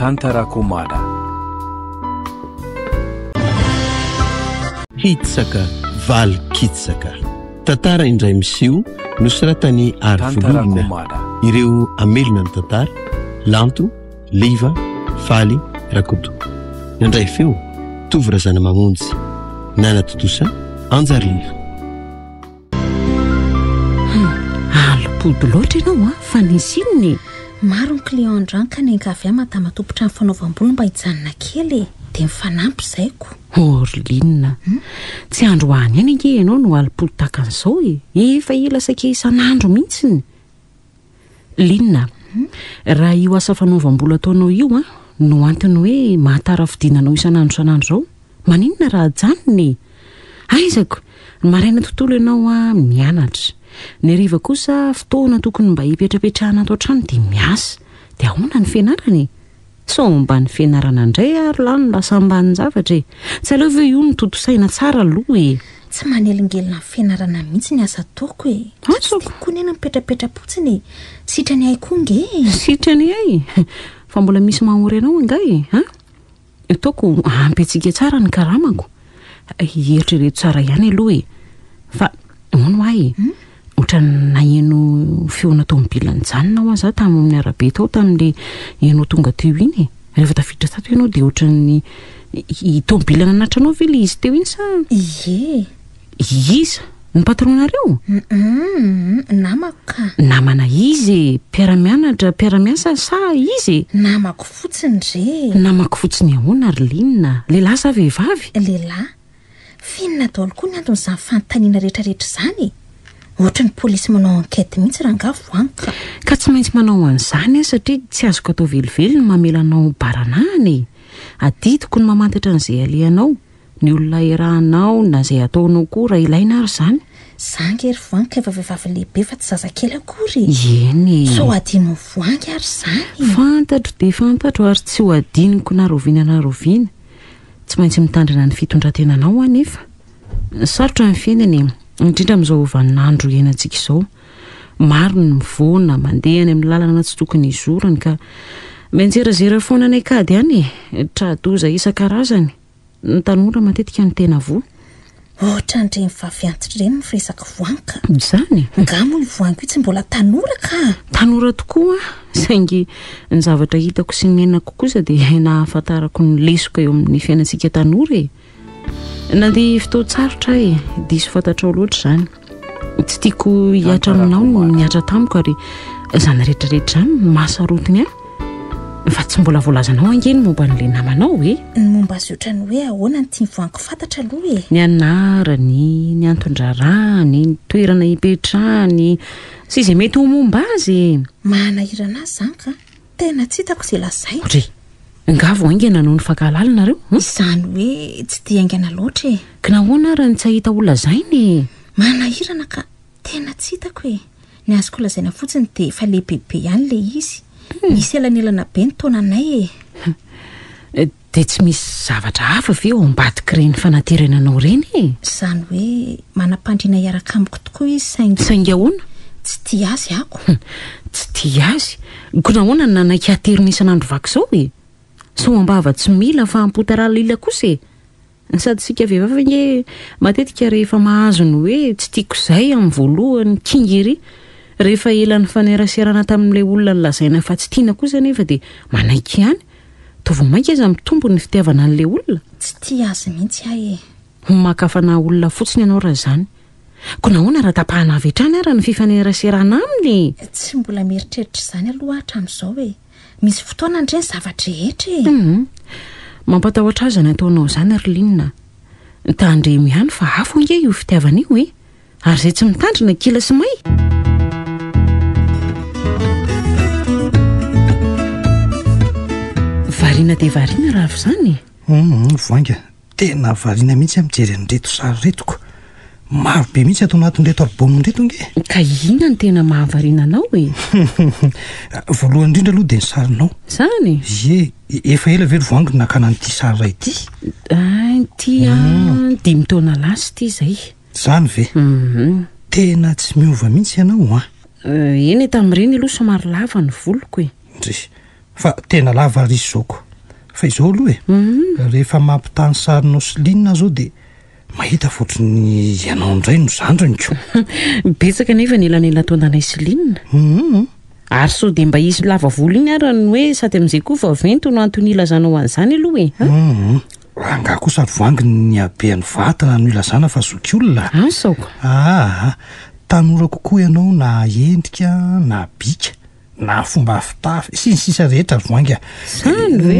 Tantarakomada. Hitsaka valy kitsaka tantara indray miseho nosoratany Arivolorina. Ireo amelona ny tantara Lanto, Liva, Faly, Rakoto. Nandray feo Tovy Razana Mamonjy, Nana Totosa, Anjariva. Alopody loatra ianao fa nisy inony? Maro ny client androany ka nenga avy matamatompo trano fanaovam-bolo mba hijanona kely dia mifanampy zaiko. Orlinina, tsy androany ihany ange ianao no alopody takan'izao efa ela saika isan'andro mihitsiny. Linina, raha io asa fanaovam-bolo ataonao io no antony hoe mahatara fidinanao isan'andro zao, maninona raha janony? Aizako, maraina tontolo ianao mianatra. Ny hariva kosa fotoana tokony mba hipetrapetrahana ato an-trano dia miasa. Dia ahoana ny fianarana? So mba ny fianarana indray ary lany lasa ambany zavatra tsy aleo ve io ny totosaina tsara aloha Tsy manelingelina ny fianarana mihitsy ny asa ataoko koa nena mipetrapetra-potsiny. Sitrany ay koa nge. Sitrany ay? Fa mbola misy mahory anao angay Ataoko ampy antsika tsara ny karamako. Eritrereto tsara ihany aloha Fa hono ay ohatra naheno feona tomobila nijanona ho aza tamin'ny arabe tao tamin'le ianao tonga teo iny. Rehefa tafiditra tato ianao dia ohatra ny tomobila nanatranao ve le izy teo iny sa? Ie. Iza? Ny patronareo? Namako ka. Namana izy? Mpiara-mianatra, mpiara-miasa sa izy? Namako fotsiny re. Namako fotsiny ahoana Arlinina? Lehilahy sa vehivavy? Lehilahy. Finona daholo koa ny anton'izany fanontaniana rehetrarehetra izany. Ohatra ny polisy manao enquête mihitsy raha nga voanka. Ka tsy maintsy manao an'izany satria tsy azoko atao velively ny mamelanao baranany. Adidiko ny mamantatra an'izay alehanao, ny olona irahanao na izay ataonao koa raha ilaina ary izany. Zangy ery voanka efa vehivavy lehibe fa tsy zazakely akory. Eny. So adino voangy ary izany. Fantatro dia fantatro ary tsy ho adiniko na roviana na roviana. Tsy maintsy mitandrina ny fitondrantenanao anefa. Sarotra ny fiainany indrindra amin'izao vaninandro iainantsika izao. Maro ny mivoana mandeha any amin'ny lalana tsy tokony izorany ka menjerazera foana ny kady ihany tradoza isan-karazany. Ny tanora matetika ny tena voa. Ohatra ndreny vavy antitra ireny miresaka voanka. Izany. Ngamo io voanka io tsy mbola tanora ka. Tanora tokoa saingy ny zavatra hitako sy ny menako kosa dia nahafantarako ny lesoka eo amin'ny fiainantsika tanora Nandeha fotoan-tsarotra diso fantatrao loatra izany. Tsy tiako hiatra aminao no niatra tamiko ary izany rehetrarehetra izany mahasarotiny fa tsy mbola voalazanao angeny momba n'ilay namanao Ny momba azy ohatrany hoe ahoana ny tia voanka fantatra aloha Ny anarany, ny antondrarany, ny toerana hipetrahany sy izay mety ho momba azy. Manahirana azy izany ka tena tsy hitako izay lazainy. Ngavo aingana noho ny fankahalalina reo? Izany hoe tsy dia aingana loatra Ka nahoana raha ny tsy hahita olona zainy? Manahirana ka tena tsy hitako Ny azoko lazaina fotsiny dia efa lehibebe ihany le izy. Misy elanelana be ny taonanay Dia tsy misy zavatra hafa ve ao ambadika ireny fanaterenanao ireny Izany hoe manam-pandriana hiaraka amiko tokoa izy saingy ahoana? Tsy tia azy ako. Tsy tia azy? Ko nahoana nanaiky haterina isan'andro vaky izao So ambava tsy mila fa ampotara lila kosa Sady sika vehivavy nge matetika rehefa mahazo ny hoe tsy tiako izay amin'ny voalohany kingery. Rehefa elan'ny faneraserana tamin'ilay olona lazaina fa tsy tiana kosa nefa dia manaiky ihany. Tovo mainka aza mitombo ny fitiavana an'ilay olona. Tsy tia azy mihitsy ahy makafana olona fotsiny ianao raha izany. Ko nahoana raha tapahana avy hatrany ara ny fifaneraserana aminy? Tsy mbola mieritreritra izany aloha hatramin'izao Misy fotoana indray zavatra rehetra Mampatahotra azy ny ataonao izany Arlinina. Tandremy ihany fa hafa ange io fitiavana io ary izay tsy mitandrina kila sy may. Variana dia variana raha izany voanga tena variana mihitsy amin'jery an'reto sary retoko. Maro be mihitsy atao anatin'reto album reto nge. Ka inona ny tena mahavariana anao Voalohany indrindra aloha dia ny sarinao. Zany? Efa ela velo voangy nakana n'ity sary ray ity. Ity 5 taona lasy ity izay. Zany ve? Tena tsy miova mihitsy ianao Eny tamin'ireny aloha somary lava ny voloko fa tena lava risy zaoko fa izao aloha rehefa mampitany sarinao Silinina zao de mahita fotriny ianao indray no zandronyko betsaka nefa nelanela taonanay Silinina ary so de mba izy lava volo iny ary ny hoe sady am'izay koa fa vento no antony ilazanao an'izany aloha anga kosa ary voangy ny abeany vatana no ilazana fa zokiolona saoko tanora kokoa ianao na endrika na bika na fomba fitafy sy ny sisa rehetra ary voangy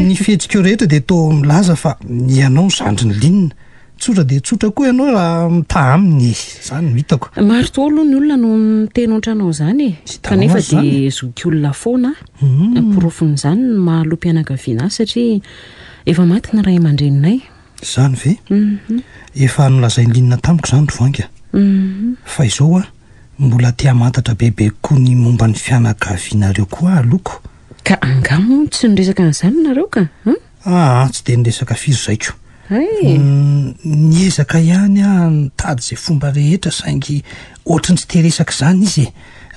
ny fihetsika rehetra de to milaza fa ianao zandry ny Linina tsotra de tsotra koa ianao raha mitaha aminy zany no hitako maro to aloha ny olona no miteny ohatranao zany kanefa de zokiolona foana porofon'izany no mahalo-pianakaviana satria efa maty ny ray aman-dreninay zany ve efa nolazainy Linina tamiko zany ry voangy fa izao mbola tia mantatra bebe koa ny momba ny fianakavianareo koa aloko ka angamo tsy niresaka an'izany nareo ka tsy de niresaka firy zaiko niezaka ihany nitady zay fomba rehetra saingy ohatrany tsy teresaka zany izy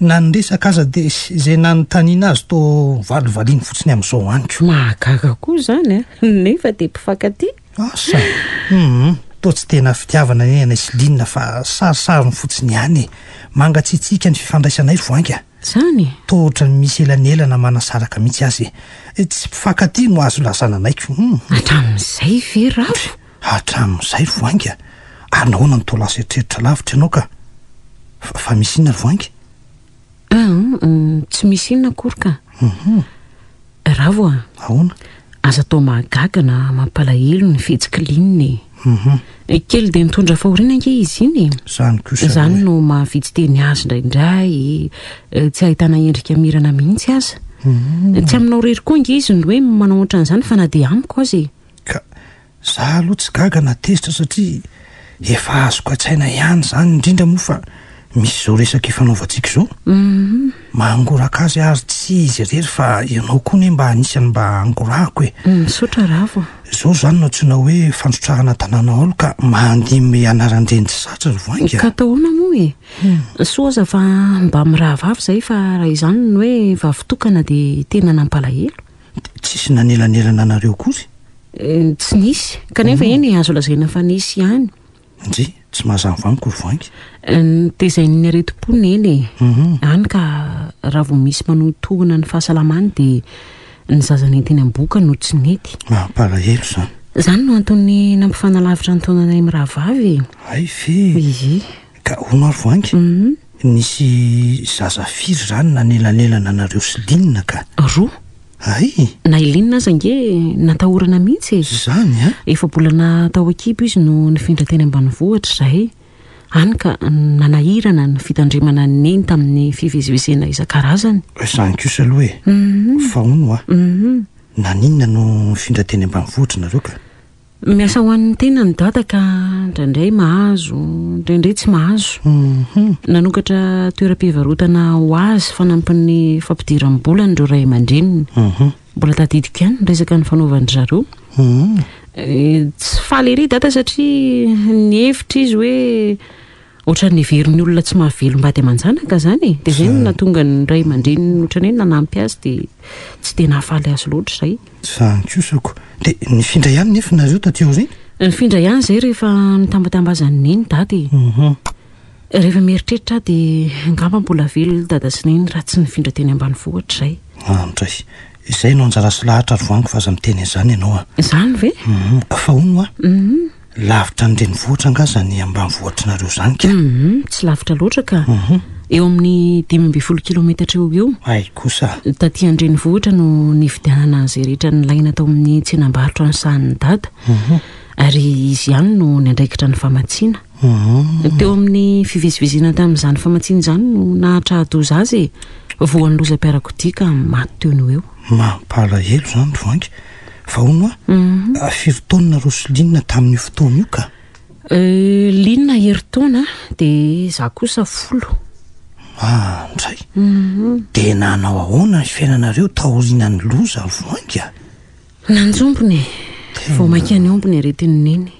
na niresaka aza de zay nanontaniana azy to valivaliany fotsiny amin'izao aniko mahagaga koa zany nefa de mpifankaty asa to tsy tena fitiavana ny anay Silinina fa sarisariny fotsiny ihany mangatsitsika ny fifandraisanay voangy zany to ohatrany misy elanelana manasaraka mihitsy azy tsy mpifankaty no azo lazana anaiko hatramin'izay ve ravo hatramin'izay voangy ary nahoana ny to lasa eritreritra lavitra ianao ka fa misy inona ry voangy tsy misy inona akory ka ravo ahoana aza tao mahagaga na mampalahelo ny fihetsika Linina kely de mitondra fahoriana ange izy iny zany no mahavitsy teny azy indraindray tsy ahitana endrika mirana mihitsy aza tsy aminao rery koa nge izy no hoe manao ohatran'izany fa na de amiko azy ka za aloha tsy gaga na tezitra satria efa azoko an-tsaina ihany zany indrindra moa fa misy zao resaka ifanaovantsika zao mangoraka azy ary tsy izy rery fa ianao koa ne mba anisany mba angorahako misaotra ravo zao zany no tsyna hoe fandrotrahana tanàna olo ka mandimy anaran-dreny tsy satra ry voangy ka tahoana moa soa aza fa mba mirahavavy zay fa raha izany no hoe vavitokana de tena nampalahelo tsisy nanelanelana anareo kory tsy nisy kanefa eny azo lazaina fa nisy ihany ndry tsy mahazany vaniko ry voangy tezainy aretim-pony eny any ka raha vo misy manotohana ny fahasalamany de ny zazany teny am-boka no tsy nety mampalahelo zany no antony nampifanalavitra ny taonanay mirahavavy ay fe ka ono ary voangy nisy zaza firy zany nanelanelana anareo Silinina ka roa ay na Linina aza nge natahorana mihitsy zany efa bolana tao akibo izy no nifindra teny ambanivohitra zahay any ka nanahirana ny fitandremana neny tamin'ny fivezivezena isan-karazany zany kosa aloha fa ono naninona no findra teny ambanivohitra nareo ka miasa ho an'ny tena ny dada ka indraindray mahazo indraindray tsy mahazo nanokatra toeram-pivarotana ho azy fanampin'ny fampidiram-bola nireo ray aman-dreniny mbola tadidiko ihany resaka ny fanaovany zareo tsy faly ery dada satria ny hevitra izy hoe ohatran'ny veriny olona tsy mahavelom-bady aman-janaka zany de zay no natonga ny ray aman-dreniny ohatrany hoe nanampy azy de tsy tena hafaly azy loatra zay zany kosako de nifindra ihany nefa nareo tateo zay nifindra ihany zay rehefa nitambatambazany neny dady rehefa mieritreritra de ngamba mbola velo dada sy neny raha tsy nifindra teny ambanivohitra zay andray izay no anjara sy lahatra ry voangy fa aza miteny zany ianao zany ve fa ono lavitra ny renivohitra angazany ambanivohitra nareo zany ka tsy lavitra loatra ka eo amin'ny 5 kilometatra eo ay kosa taty an-drenivohitra no nividianana zay rehetra nilaina tao amin'ny tsenam-barotra ny sahan'ny dada ary izy ihany no niandraikitra ny famatsiana teo amin'ny fivezivezena tamin'izany famatsiana zany no nahatra adoza azy voan'ny lozam-piarakodia ka maty teo no eo mampalahelo zany ry voangy fa ono firy taonina ro Silinina tamin'io fotoana io ka Linina herintaona de za kosa 10 ndray de nanao ahoana ny fiainanareo taoriana ny loza ry voangy nanjombony vao mainka any ombony aretiny neny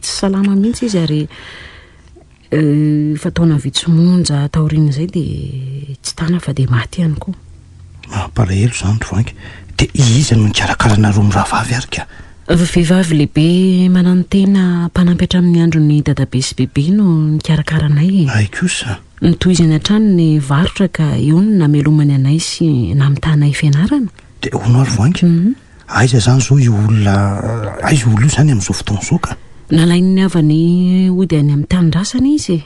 tsy salama mihitsy izy ary fataona vitsomonja taoriana zay de tsy tana fa de maty ihany koa mampalahelo zany ry voangy de izy no nikarakarana roa miravavy ary ka vehivavy lehibe manano tena mpanampetra amin'ny andro ny dadabe sy bebe no nikarakaranay ay kosa nitoizany an-trano ny varotra ka eo no namelomany anay sy namitahnay fianarana de ono ary voangy aiza zany zao io olona aiza olo io zany amin'izao fotoana zao ka nalainy avany ody any amin'ny tanyndrasana izy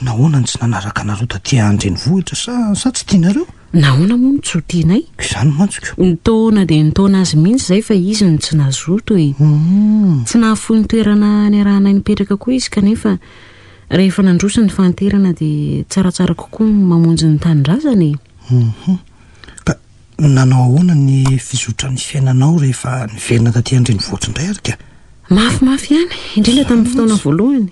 nahoana ny tsy nanaraka nareo taty andreny vohitra sa tsy tianareo nahoana moa no tsy ho tianay izany mantsika nitaona de nitaona azy mihitsy zay fa izy no tsy nazoto tsy nahafoy ny toerana ny arahanay nipetraka koa izy kanefa rehefa nandrosa ny fanterana de tsaratsara kokoa mamonjy ny tanindrazany ka nanao ahoana ny fizotra ny fiainanao rehefa nivelona taty andreny vohitra indray ary ka mafimafy ihany indrindra tamin'ny fotoana voalohany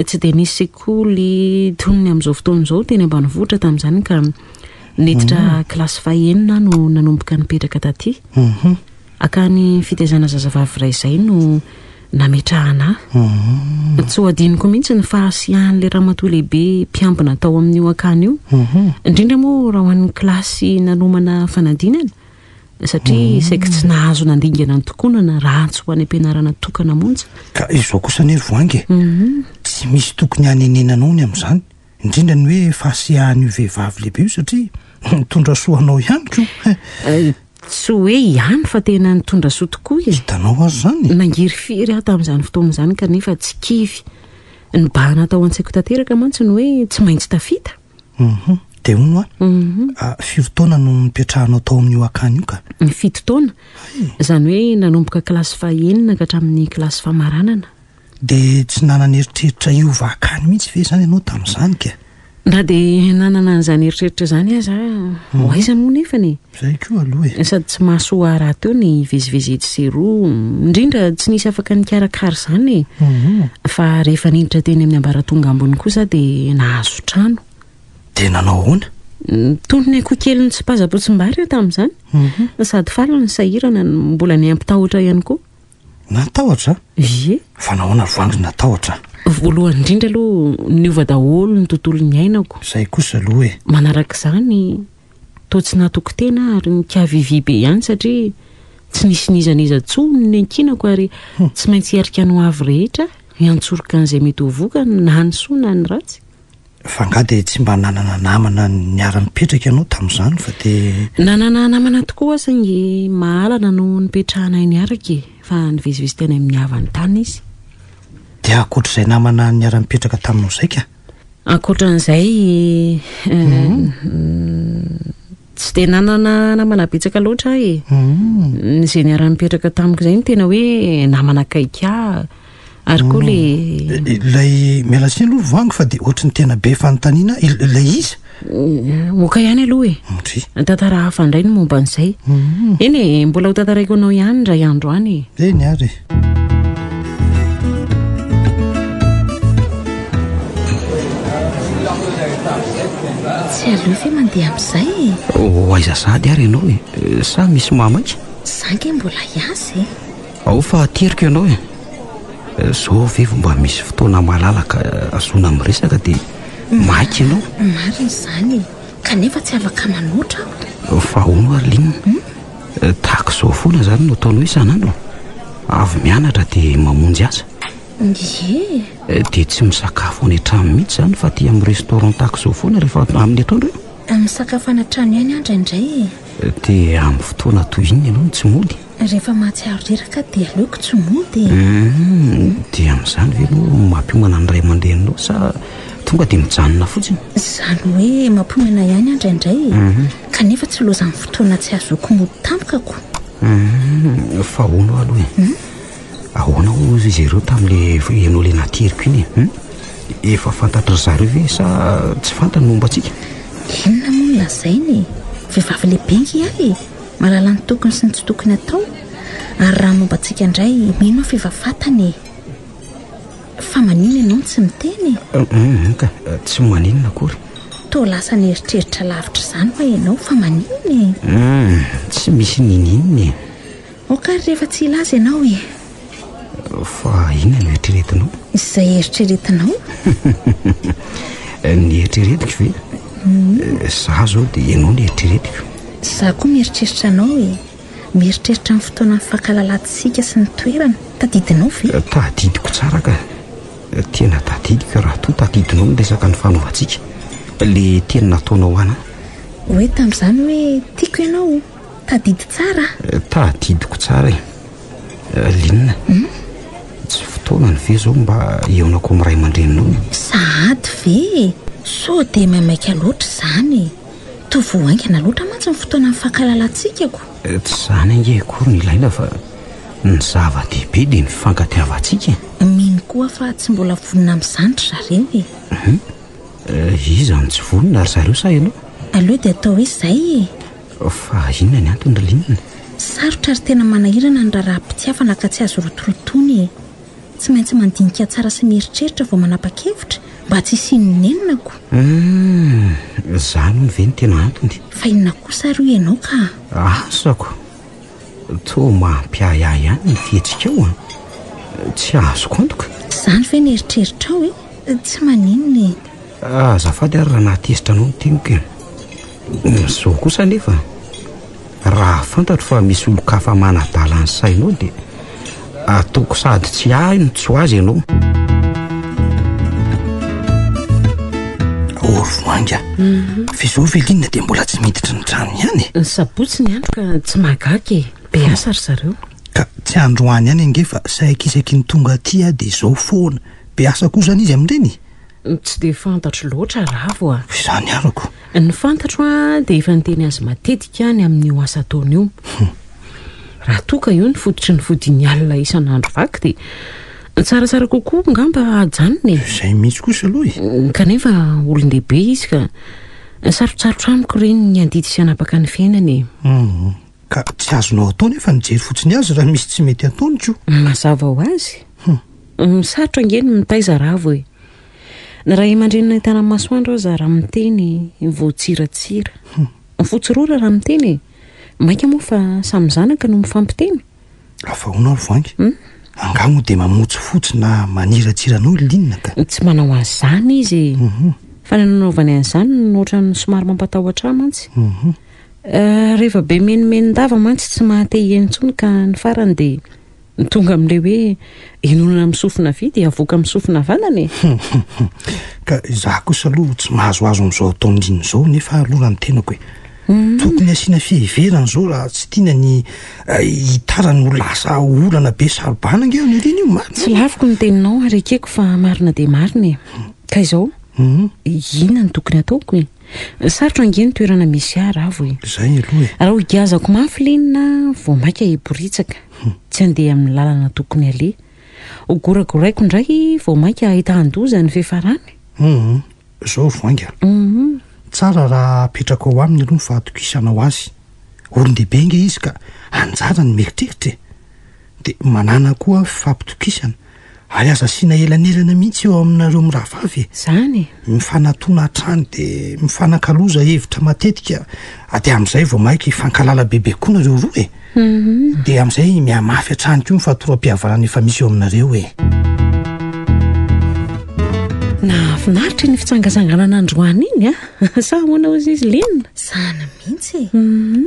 tsy de nisy sekoly tonony amin'izao fotoana izao teny ambanivohitra tamin'izany ka niditra kilasy fahenina no nanomboka nipetraka taty akany fitaizana zazavavy ray izay no nametrahana tsy ho adiniko mihitsy ny fahasiahan'le ramatoa lehibe mpiambina tao amin'io akany io indrindra moa raha ho an'ny kilasy nanomana fanadinana satria saika tsy nahazo nandingana ny tokonana raha tsy ho any ampianarana tokana monja ka izao kosa nery voangy tsy misy tokony hanenenanao ny amin'izany indrindra ny hoe fahasiahan'io vehivavy lehibe io satria nitondra soanao ihany ko tsy hoe ihany fa tena nitondra soa tokoa izy hitanao azy zany nangiry firy aho tamin'izany fotoana izany kanefa tsy kivy ny bahana tao an-tsaiko tanteraka mantsy ny hoe tsy maintsy tafita de ono firotaona no nipetrahanao tao amin'io akany io ka ny fitotaona izany hoe nanomboka kilasy fahenina ka hatramin'ny kilasy famaranana de tsy nanana eritreritra iova akany mihitsy ve zany ianao tamin'izany ka na de nanana an'izany eritreritra zany aza ho aiza moa nefany zay koa aloha sady tsy mahasoa raha teo ny vezivezety seroa indrindra tsy nisy afaka nikarakara izany fa rehefa niditra teny amin'ny ambaratonga ambony kosa de nahazo trano de nanao ahoana tondrony akoho kely ny tsy pazapotsimbary eo tamin'izany sady falana ny sahirana mbola ny ampitahotra ihany koa natahotra ie fa nahoana voangy natahotra voalohany indrindra aloha niova daholo ny tontolo ny ainako zay kosa aloha hoe manaraka izany to tsy natoko tena ary nikavivy be ihany satria tsy nisy nizaniza tsony ny ankinako ary tsy maintsy hiarika no avy rehetra hiantsoroka an'izay mety ho voka na ny soa na ny ratsy fa nga de tsy mba nanana namana niara-mipetraka ianao tamin'izany fa de nanana namana tokoa saingy mahalana no nipetrahanay niaraka fa nivezivezy tena amin'ny havany tany izy de akoatr'izay namana niara-mipetraka taminao zay ka akoatran'izay tsy de nanana namana betsaka loatra zay niara-mipetraka tamiko zay ny tena hoe namana kaika ary koa ilay mialasiny aloha voangy fa de ohatrany tena be fanontaniana ilay izy moka ihany aloha tantara hafa indray no momba an'izay eny mbola ho tantaraiko anao ihany ndray andro any eny ary tsy aloha fe mandeha amin'izay aiza sady ary ianao sa misy mamaika zange mbola hiazy ao fa teriko ianao zao vevo mba misy fotoana malalaka azona miresaka de maika ianao mariny izany kanefa tsy afaka manoatra fa ono ary linina tahaka izao foana zany no ataonao isan'andro avy mianatra de mamonjy aza de tsy misakafo any an-trano mihitsy zany fa ty amin'ny restaurant tahaka izao foana rehefa amin'ny atoandro misakafo any an-trano ihany andraindray de amin'ny fotoana toy iny ianao no tsy mody rehefa mahatsiaro reraka de aleoko tsy mody de amin'izany ve no mampiomana ny ray aman-drenanao sa tonga de mijanona fotsiny zany hoe mampiomana ihany andraindray kanefa tsy lozan'ny fotoana tsy azoko mody tamikako fa ono aloha ahoana ho izy ireo tamin'le ianao le nateriko iny efa fantatra zareo ve sa tsy fantany momba antsika inona moa ny lazainy vehivavy lehibengy ihany mahalala ny tokony sy ny tsy tokony atao ary raha momba antsika indray mino fivafatany fa maninona ianao tsy miteny ka tsy maninona akory to lasa ny eritreritra lavitra izany fa ianao fa maninona tsy misy ninininy okary rehefa tsy ilaza ianao fa inona no eritreretinao izay eritreretinao ny eritreretiko ve za zao de ianao ny eritreretiko Za koa mieritreritra anao mieritreritra amin'ny fotoana ny fankalalantsika sy ny toerana. Tadidinao ve? Tadidiko tsara ka. Tena tadidiko raha toa tadidinao ny resaka ny fanaovantsika. Le tena nataonao ana. Hoe tamin'izany hoe tiako ianao. Tadidy tsara. Tadidiko tsara Lina. Tsy fotoana ny ve zao mba eonako amin'ny ray aman-dreninao. Sahady ve? So dia maimaika loatra izany. Tovoaingana loatra mantsy ny fotoana ny fankalalantsika ko. Tsy izany ange akory ny ilaina fa ny zava-dehibe dia ny fankatiavantsika. Mino koa fa tsy mbola vonona amin'izany zareo Iza no tsy vonona ary zareo sa ianao? Aleo dia atao hoe izay Fa inona ny antony Lina? Sarotra ary tena manahirana ny raharaham-pitiavana ka tsy azo rotorotony. Tsy maintsy mandinika tsara sy mieritreritra vao manapa-kevitra mba tsy hisinonenonako. Zany ny ve ny tena antony? Fa inona kosa ry ianao ka? Asako toa mampiahiahy ihany ny fihetsika tsy azoko antoka. Izany ve ny eritreritra ao tsy maninona azafady ary raha nahatezitra anao ny teniko zao kosa nefa raha fantatro fa misy olo-kafa manadala ny sainao dia ataoko sady tsy ahy no tsy ho azy ianao. Voanga fa izao Velina dia mbola tsy miditra ny trano ihany. Sabotsy ny andro ka tsy magaky be asa ry zareo. Ka tsy andro any ihany ange fa saikisaky ny tonga aty dia izao foana be asa koa zany izy amin'ireny. Tsy dia fantatro loatra ravo Izany arako. Ny fantatro dia efa niteny azy matetika ny amin'io asa ataony io. Raha toka io ny fototry ny fodiny alina isan'andro vaky dia tsaratsara kokoa ngamba ajanony. Izay mihitsy kosa aloha kanefa olon-dehibe izy ka sarotsarotra amiko ireny ny andidy sy anapaka ny fiainany. Ka tsy azonao atao nefa nijery fotsiny azy raha misy tsy mety ataony ko. Mazava ho azy. Sarotra angeny mitaiza ravo na raha imandrenina hitana masoandro aza raha miteny voatsiratsira. Fotsirora raha miteny maika moa fa samy zanaka no mifampiteny. Afa hoana ry Voangy. Angamo dia mamotsy fotsy na maniratsiranao Lina ka. Tsy manao azy zany izy. Fa nanaovany an'izany no ohatran'ny somary mampatahotra mantsy. Rehefa be menimenindava mantsy tsy mahate enitsony ka ny farany dia tonga amin'ilay hoe enonana amin'ny sofina vy dia avoaka amin'ny sofina vanany. Ka izaho kosa aloha tsy mahazoazo amin'izao ataony Lina izao nefa aloha ny tenako tokony asiana fiheverana izao raha tsy tiana ny hitarany ho lasa olana be sarobana nge ny reny io marina. Tsy laviko ny teninao ary ekeko fa marina dia marina ka izao inona ny tokony ataoko sarotra angeny toerana misy ahy ravo izay aloha raha ho igazako mafy Lina vao maika hiboritsaka tsy andeha amin'ny lalana tokony ale goragoraiko indray vao maika hitan-doza ny fefarany. Izao Voanga tsara raha apetraka ao aminy aloha ny fahatokisana azy. Olon-dehibe nge izy ka anjara ny mieritreritra dia manana koa fampitokisana ary aza asiana elanelana mihitsy eo aminareo mirahavavy zany mifanatona hatrany dia mifanakaloza hevitra matetika dia amin'izay vao maika hifankalala bebe koa nareo roa dia amin'izay mihamafy hatrany koa nyfatoram-pihavarana efa misy eo aminareo Nafinaritra ny fitsangatsanganana androany iny sa ahoana ozy izy Lina? Zana mihitsy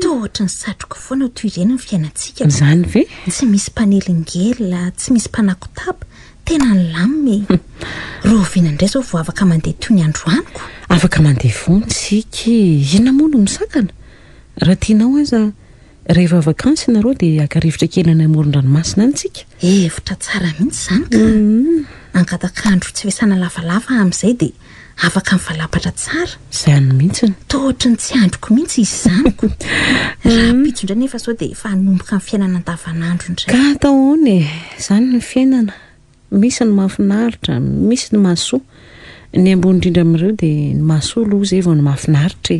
toa ohatra ny satroka foana toy ireny ny fiainantsika. Zany ve? Tsy misy mpanelingela, tsy misy mpanakotapa, tena ny laminy. Rovina indray zao vao afaka mandeha toy ny androaniko. Afaka mandeha foana siky, inona moa no misakana? Raha tianao aza rehefa vakansy nareo dia aka-rivotra kely any amoron-dranomasina any tsika. Hevitra tsara mihitsy zany ka. Angatakandro tsy vesana lavalava amin'izay dia afaka mivalapatra tsara. Izany mihitsy. Tohatra ny tsy androko mihitsy izy zaniko. Raha pitso indray nefa sao dia efa hanomboka ny fiainana andavanandro indray. Ka atao hono izany ny fiainana. Misy ny mahafinaritra, misy ny mahasoa. Ny ambony indrindra amin'ireo dia ny mahasoa aloha izay vao ny mahafinaritra.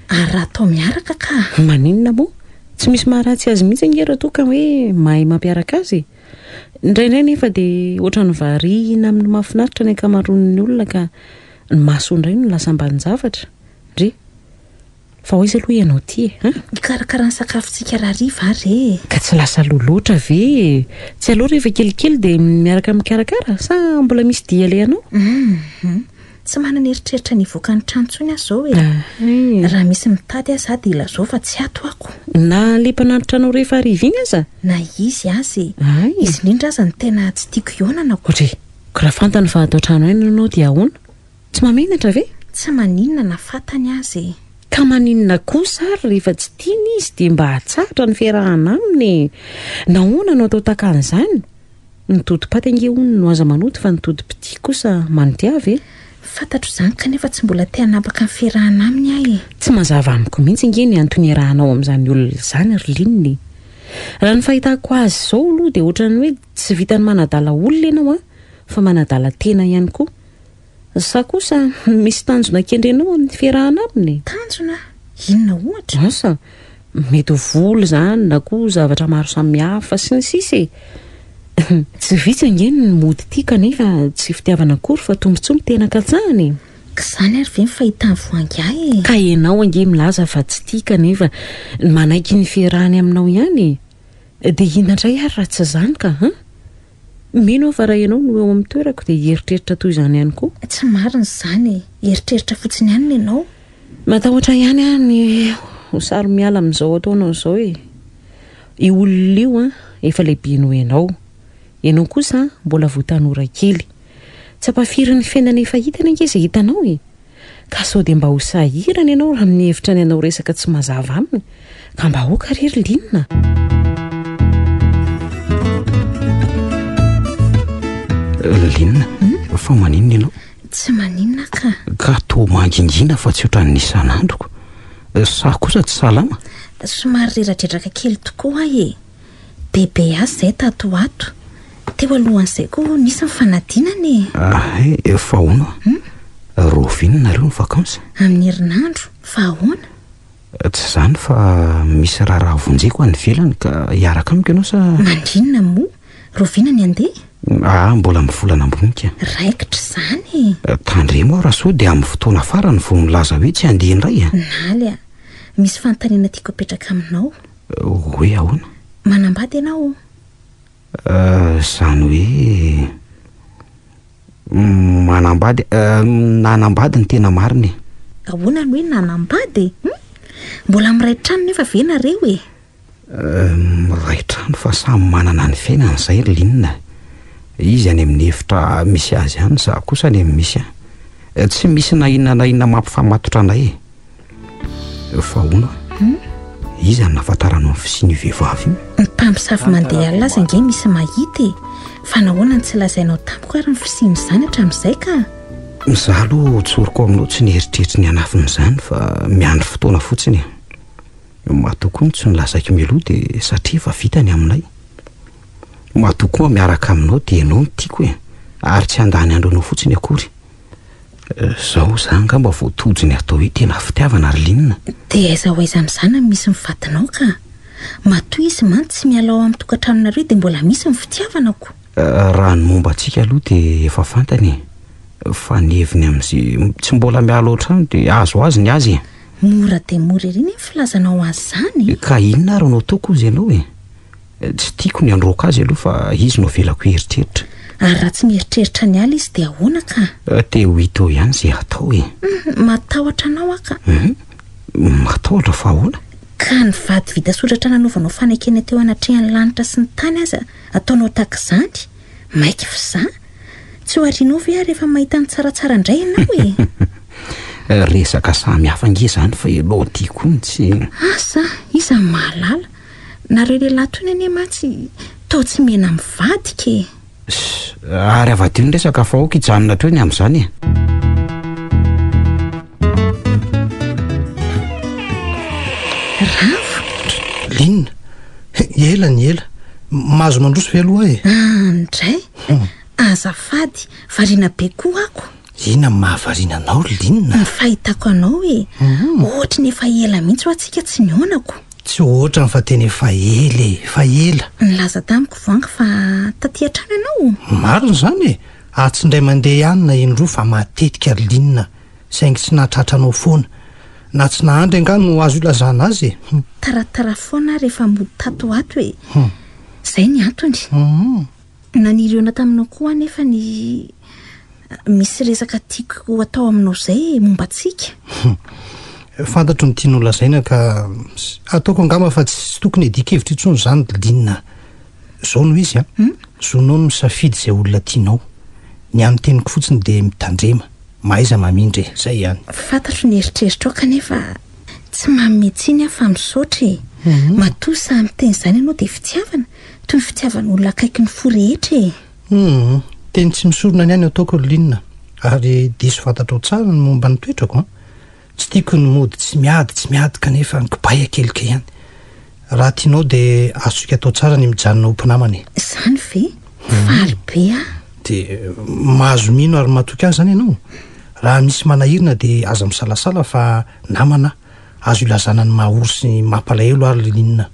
Ary raha atao miaraka ka. Maninona moa? Tsy misy maharatsy azy mihitsy ange raha toa ka hoe mahay mampiaraka azy. Indraindray nefa dia ohatra ny variana amin'ny mahafinaritra ny ankamaroan'ny olona ka ny mahasoa indray no lasa ambanin-javatra. Ndry fa hoizy aloha ianao ty karakara ny sakafontsika rahariva ary ka tsy lasa loloatra ve? Tsy aloha rehefa kelikely dia miaraka mikarakara sa mbola misy dia le anao? tsy manana eritreritra nivoaka ny tranontsony azy zao raha misy mitady azy za dia ilazao fa tsy ato ako na lepanandro anao rehefa ariva iny aza na izy azy izy indrindra aza ny tena tsy tiako ionana ko raha fantany fa atao trano aina anao dia ahoana tsy mamenatra ve tsy maninona na fatany azy ka maninona kosa ary rehefa tsy tiany izy dia mba hatsahatra ny fiarahana aminy nahoana no atao takan'izany ny todi-paty angehony no aza manoty fa ny todi-pity kosa manotiavy fantatro izany kanefa tsy mbola te hanapaka ny fiarahana aminy ahy tsy mazava amiko mihitsy nge ny antony rahanao amin'izany olona izany ry Lininy raha ny fahitako azy izao aloha dia ohatrany hoe tsy vitany manadala olona ianao fa manadala tena ihany koa sa kosa misy tanjona kendrenao amin'ny fiarahana aminy tanjona inona ohatra asa mety ho volo izany na koa zavatra maro samihafa sy ny sisa tsy vitsy angeny ny mody tia kanefa tsy fitiavana akory fa tombontsoa tena katsahany izany ary ve ny fahitany voangy ka ianao ange milaza fa tsy tia kanefa manaiky ny fiarahany aminao ihany dia inandray ary raha tsy zany ka mino fa raha ianao no eo amin'ny toerako dia heritreritra toy izany ihany koa tsy marina izany heritreritra fotsiny ihany ianao matahotra ihany ny hosary miala amin'izao ataonao izao i olona io efa lehibe no ianao kosa mbola voatanora kely tsy ampafiry ny fiainana efa hitany ange izay hitanao ka sao dia mba ho sahirana ianao raha amin'ny hevitra ny anao resaka tsy mazava aminy ka mba hoaka rery Linina Linina fa maninona ianao tsy maninona ka to mangingina fa tsy ohatran'ny isan'androko sa kosa tsy salama somary reradredraka kely tokoa bebe azy izay tato ato teo alohan'izay koa nisy mifanadinany fa ahoana rovinina nareo ny vakansa amin'ny herinandro fa ahoana tsy izany fa misy raha vonjeko any velany ka hiaraka amiko ianao sa mandrinona moa rovina ny andeha mbola mivolana ambonika raikitra izany tandremo raha sao dia amin'ny fotoana farany vo milaza hoe tsy andeha indray naly misy fanontaniana tiako apetraka aminao hoe ahoana manambady ianao izany hoe manambady nanambady ny tena mariny ahoana ny hoe nanambady mbola miray trano nefa ve nareo miray trano fa samy manana ny fiainana izay ry Linina izy any amin'ny hevitra misy azy ihany za kosa any amin'ny misy tsy misy na inona mampifamatotra anay fa ahoana izy any nahafantarana ny fisiany vehivavy ny mpamosavy mandeha alina azy ange misy mahita fa nahoana ny tsy lazainao tamiko ary ny fisiany izany hatramin'izay ka za aloha tsoriko aminao tsy niheritreritry ny anafin'izany fa miandry fotoana fotsiny matokoa tsy nilazako mialoha dia satria efa vitany aminay matokoa miaraka aminao dia ianao no tiako ary tsy handany andronao fotsiny akory zao zany ka mba voatojiny atao hoe tena fitiavana ry Linina dia aiza ho aiza amin'izany misy mivatinao ka matoa izy mantsy tsy mialao amin'ny tokantranonareo dia mbola misy mifitiavanako raha ny momba antsika aloha dia efa fantany fa ny heviny amin'izay tsy mbola miala ohatrano dia azo azy ny azy mora dia mora ireny ny filazanao azy izany ka inona ary anao taoko izy ianao tsy tiako ny androaka azy aloha fa izy no velako heritreritra ary raha tsy mieritreritra ny ala izy dia ahoana ka te ho hita ihany izay atao matahotra anao aka matahotra fa ahoana ka ny vady vita soratra nanaovanao fanaikena teo anatrehan'ny lanitra sy ny tany aza ataonao taka izany maiky fiza tsy ho arianao ve ary rehefa mahita ny tsaratsara indray ianao resaka samy hafa nge izany fa ianao tia koa ny tsy asa iza mahalala nareo lehilahy toy ny anie matsy tao tsy mena mivadika ary avadilo ny resaka fa aoka hijanona teo ny amin'izany ravo Linina ela ny ela mahazo mandroso ve aloha ndray azafady variana be koa ako ina mahavariana anao Linina ny fahitako anao ohatra ny efa ela mihitsy ho antsika tsy nionako tsy ohatra ny fa tena efa ela nilaza tamiko voangy fa taty an-trano ianao marina izany tsy indray mandeha ihany na indroa fa matetika ry Linina saingy tsy nahatratra anao foana na tsy nahandry angano no azo ilazana azy taratara foana rehefa mody tato ato izay ny antony nanireona taminao koa nefa ny misy resaka tiako atao aminao zay momba tsika. Fantatro ny tianao lazaina ka ataoko angamba fa tsy tokony edikevitra intsony zany Linina. Zao no izy zonao no misafidy zay olona tianao. Ny any teniko fotsiny de mitandrema mahaiza mamindry zay ihany. Fantatro ny eritreritra kanefa tsy mametsiny fa misaotra matoa samy teny zany ianao de fitiavana toy ny fitiavan'olona akaiky ny fo rehetra. Teny tsy misorona ny any ataoko Linina ary diso fantatrao tsara ny momba ny toetrako tsy tiako ny mody tsy miady kanefa nikibaya kelika ihany. Raha tianao de azotsika atao tsara ny mijanona ompinamany. Zany ve? Faly be de mahazo mino ary matoky azy zany ianao. Raha misy manahirina de aza misalasala fa namana azo ilazana ny mahaory sy mampalahelo ary Linina.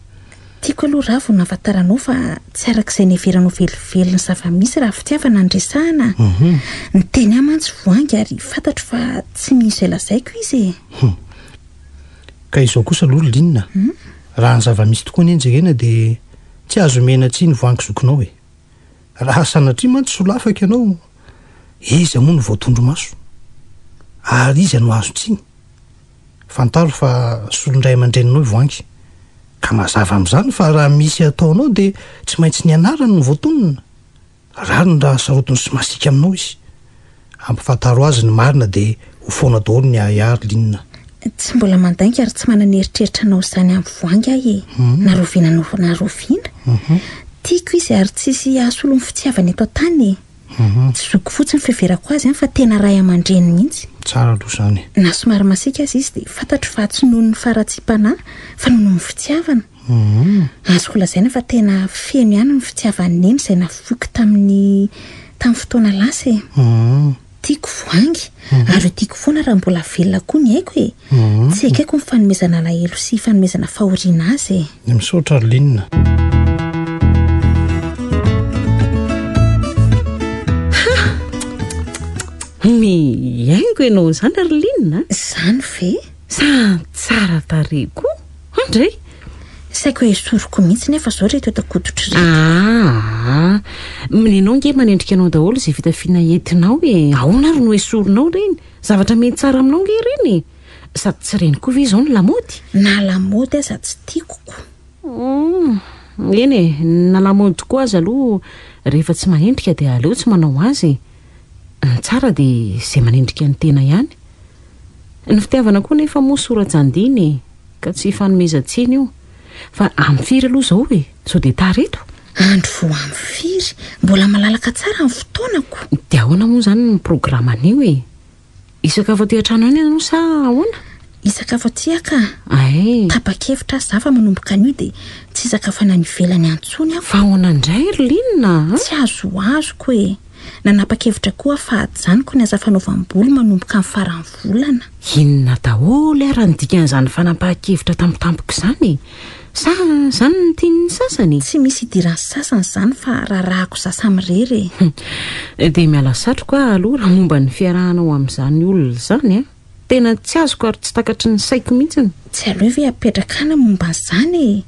Tiako aloha raha vao navattaranao fa tsy arak'izay neveranao velively ny zava-misy raha fitiavana andresahana. Ny teny amantsy voangy ary fantatro fa tsy misy lazaiko izy. Ka izao kosa aloha Linina. Raha ny zava-misy tokoa ny enjegena de tsy azo mena tsy ny voangy zokinao raha sanatria mantsy solafaka ianao izy moa ny voatondro maso ary izy no azo tsiny. Fantaro fa solondray aman-dreninao voangy ka mazava amin'izany fa raha misy ataonao de tsy maintsy ny anarany ny voatonona. Rano raha sarotiny sy masika aminao izy. Ampifantaro azy ny marina de ho foana daholo ny ahary Linina. Tsy mbola mandainga ary tsy manana eritreritra anao zany amin'ny voangy ahy naroviana naroviana. Tiako izy ary tsisy asolo ny fitiavany eto tany. Tsy zoko fotsiny fiheverako azy fa tena ray aman-dreny mihitsy. Tsara aloha zany. Na somary masika azy izy de fantatro fa tsy noho ny faratsiam-panahy fa noho ny fitiavana. Azoko lazaina fa tena feno ihany ny fitiavany neny izay nafoky tamin'ny fotoana lasa. Tiako voangy ary tiako foana raha mbola velona koa ny haiko tsy akaiko ny fanomezana alahelo sy fanomezana fahoriana azy. Misaotra Linina. Miaingo ianao zany ary Linina. Zany ve? Sa tsara tarehy koa andray. Saiko hoe soroko mihitsy nefa zao reto atakoditra reto. Minenao nge manendrika anao daholo izay vita finaentinao ahoana ary no hoe soronao reny. Zavatra mety tsara aminao nge reny. Sady tsy reny koa ve zao ny lamody? Na lamody aza tsy tiako koa. Eny na lamody koa aza aloha rehefa tsy manendrika de aleo tsy manao azy. Ny tsara de izay manendrika ny tena ihany. Ny fitiavana koa nefa moa sora-tjandiny ka tsy fanomezan-tsena io. Fa amin'ny firy aloha zao zao de tareto. Andro vo amin'ny firy mbola malalaka tsara amin'ny fotoanako. De ahoana moa zany ny programan'io isaka avy aty an-trano any ianao sa ahoana? Isaka avy aty aka. Tapa-kevitra za fa manomboka an'io de tsy isaka ny ivelany antsony aho. Fa ahoana indray Linina? Tsy azoko nanapa-kevitra koa fa ajanoko ny aza fanaovam-bolo manomboka amin'ny faran'ny volana. Inona daholo ary ny dikan'izany fanapahan-kevitra tampotampoka izany? Sa zany ny tian'ny sasany? Tsy misy idiran'ny sasany zany fa rarahako sasa mirery. De miala satroka aloha raha momba ny fiarahanao amin'izany olona zany tena tsy azoko ary tsy takatry ny saiko mihitsy. Tsy aloha ve apetraka momba an'izany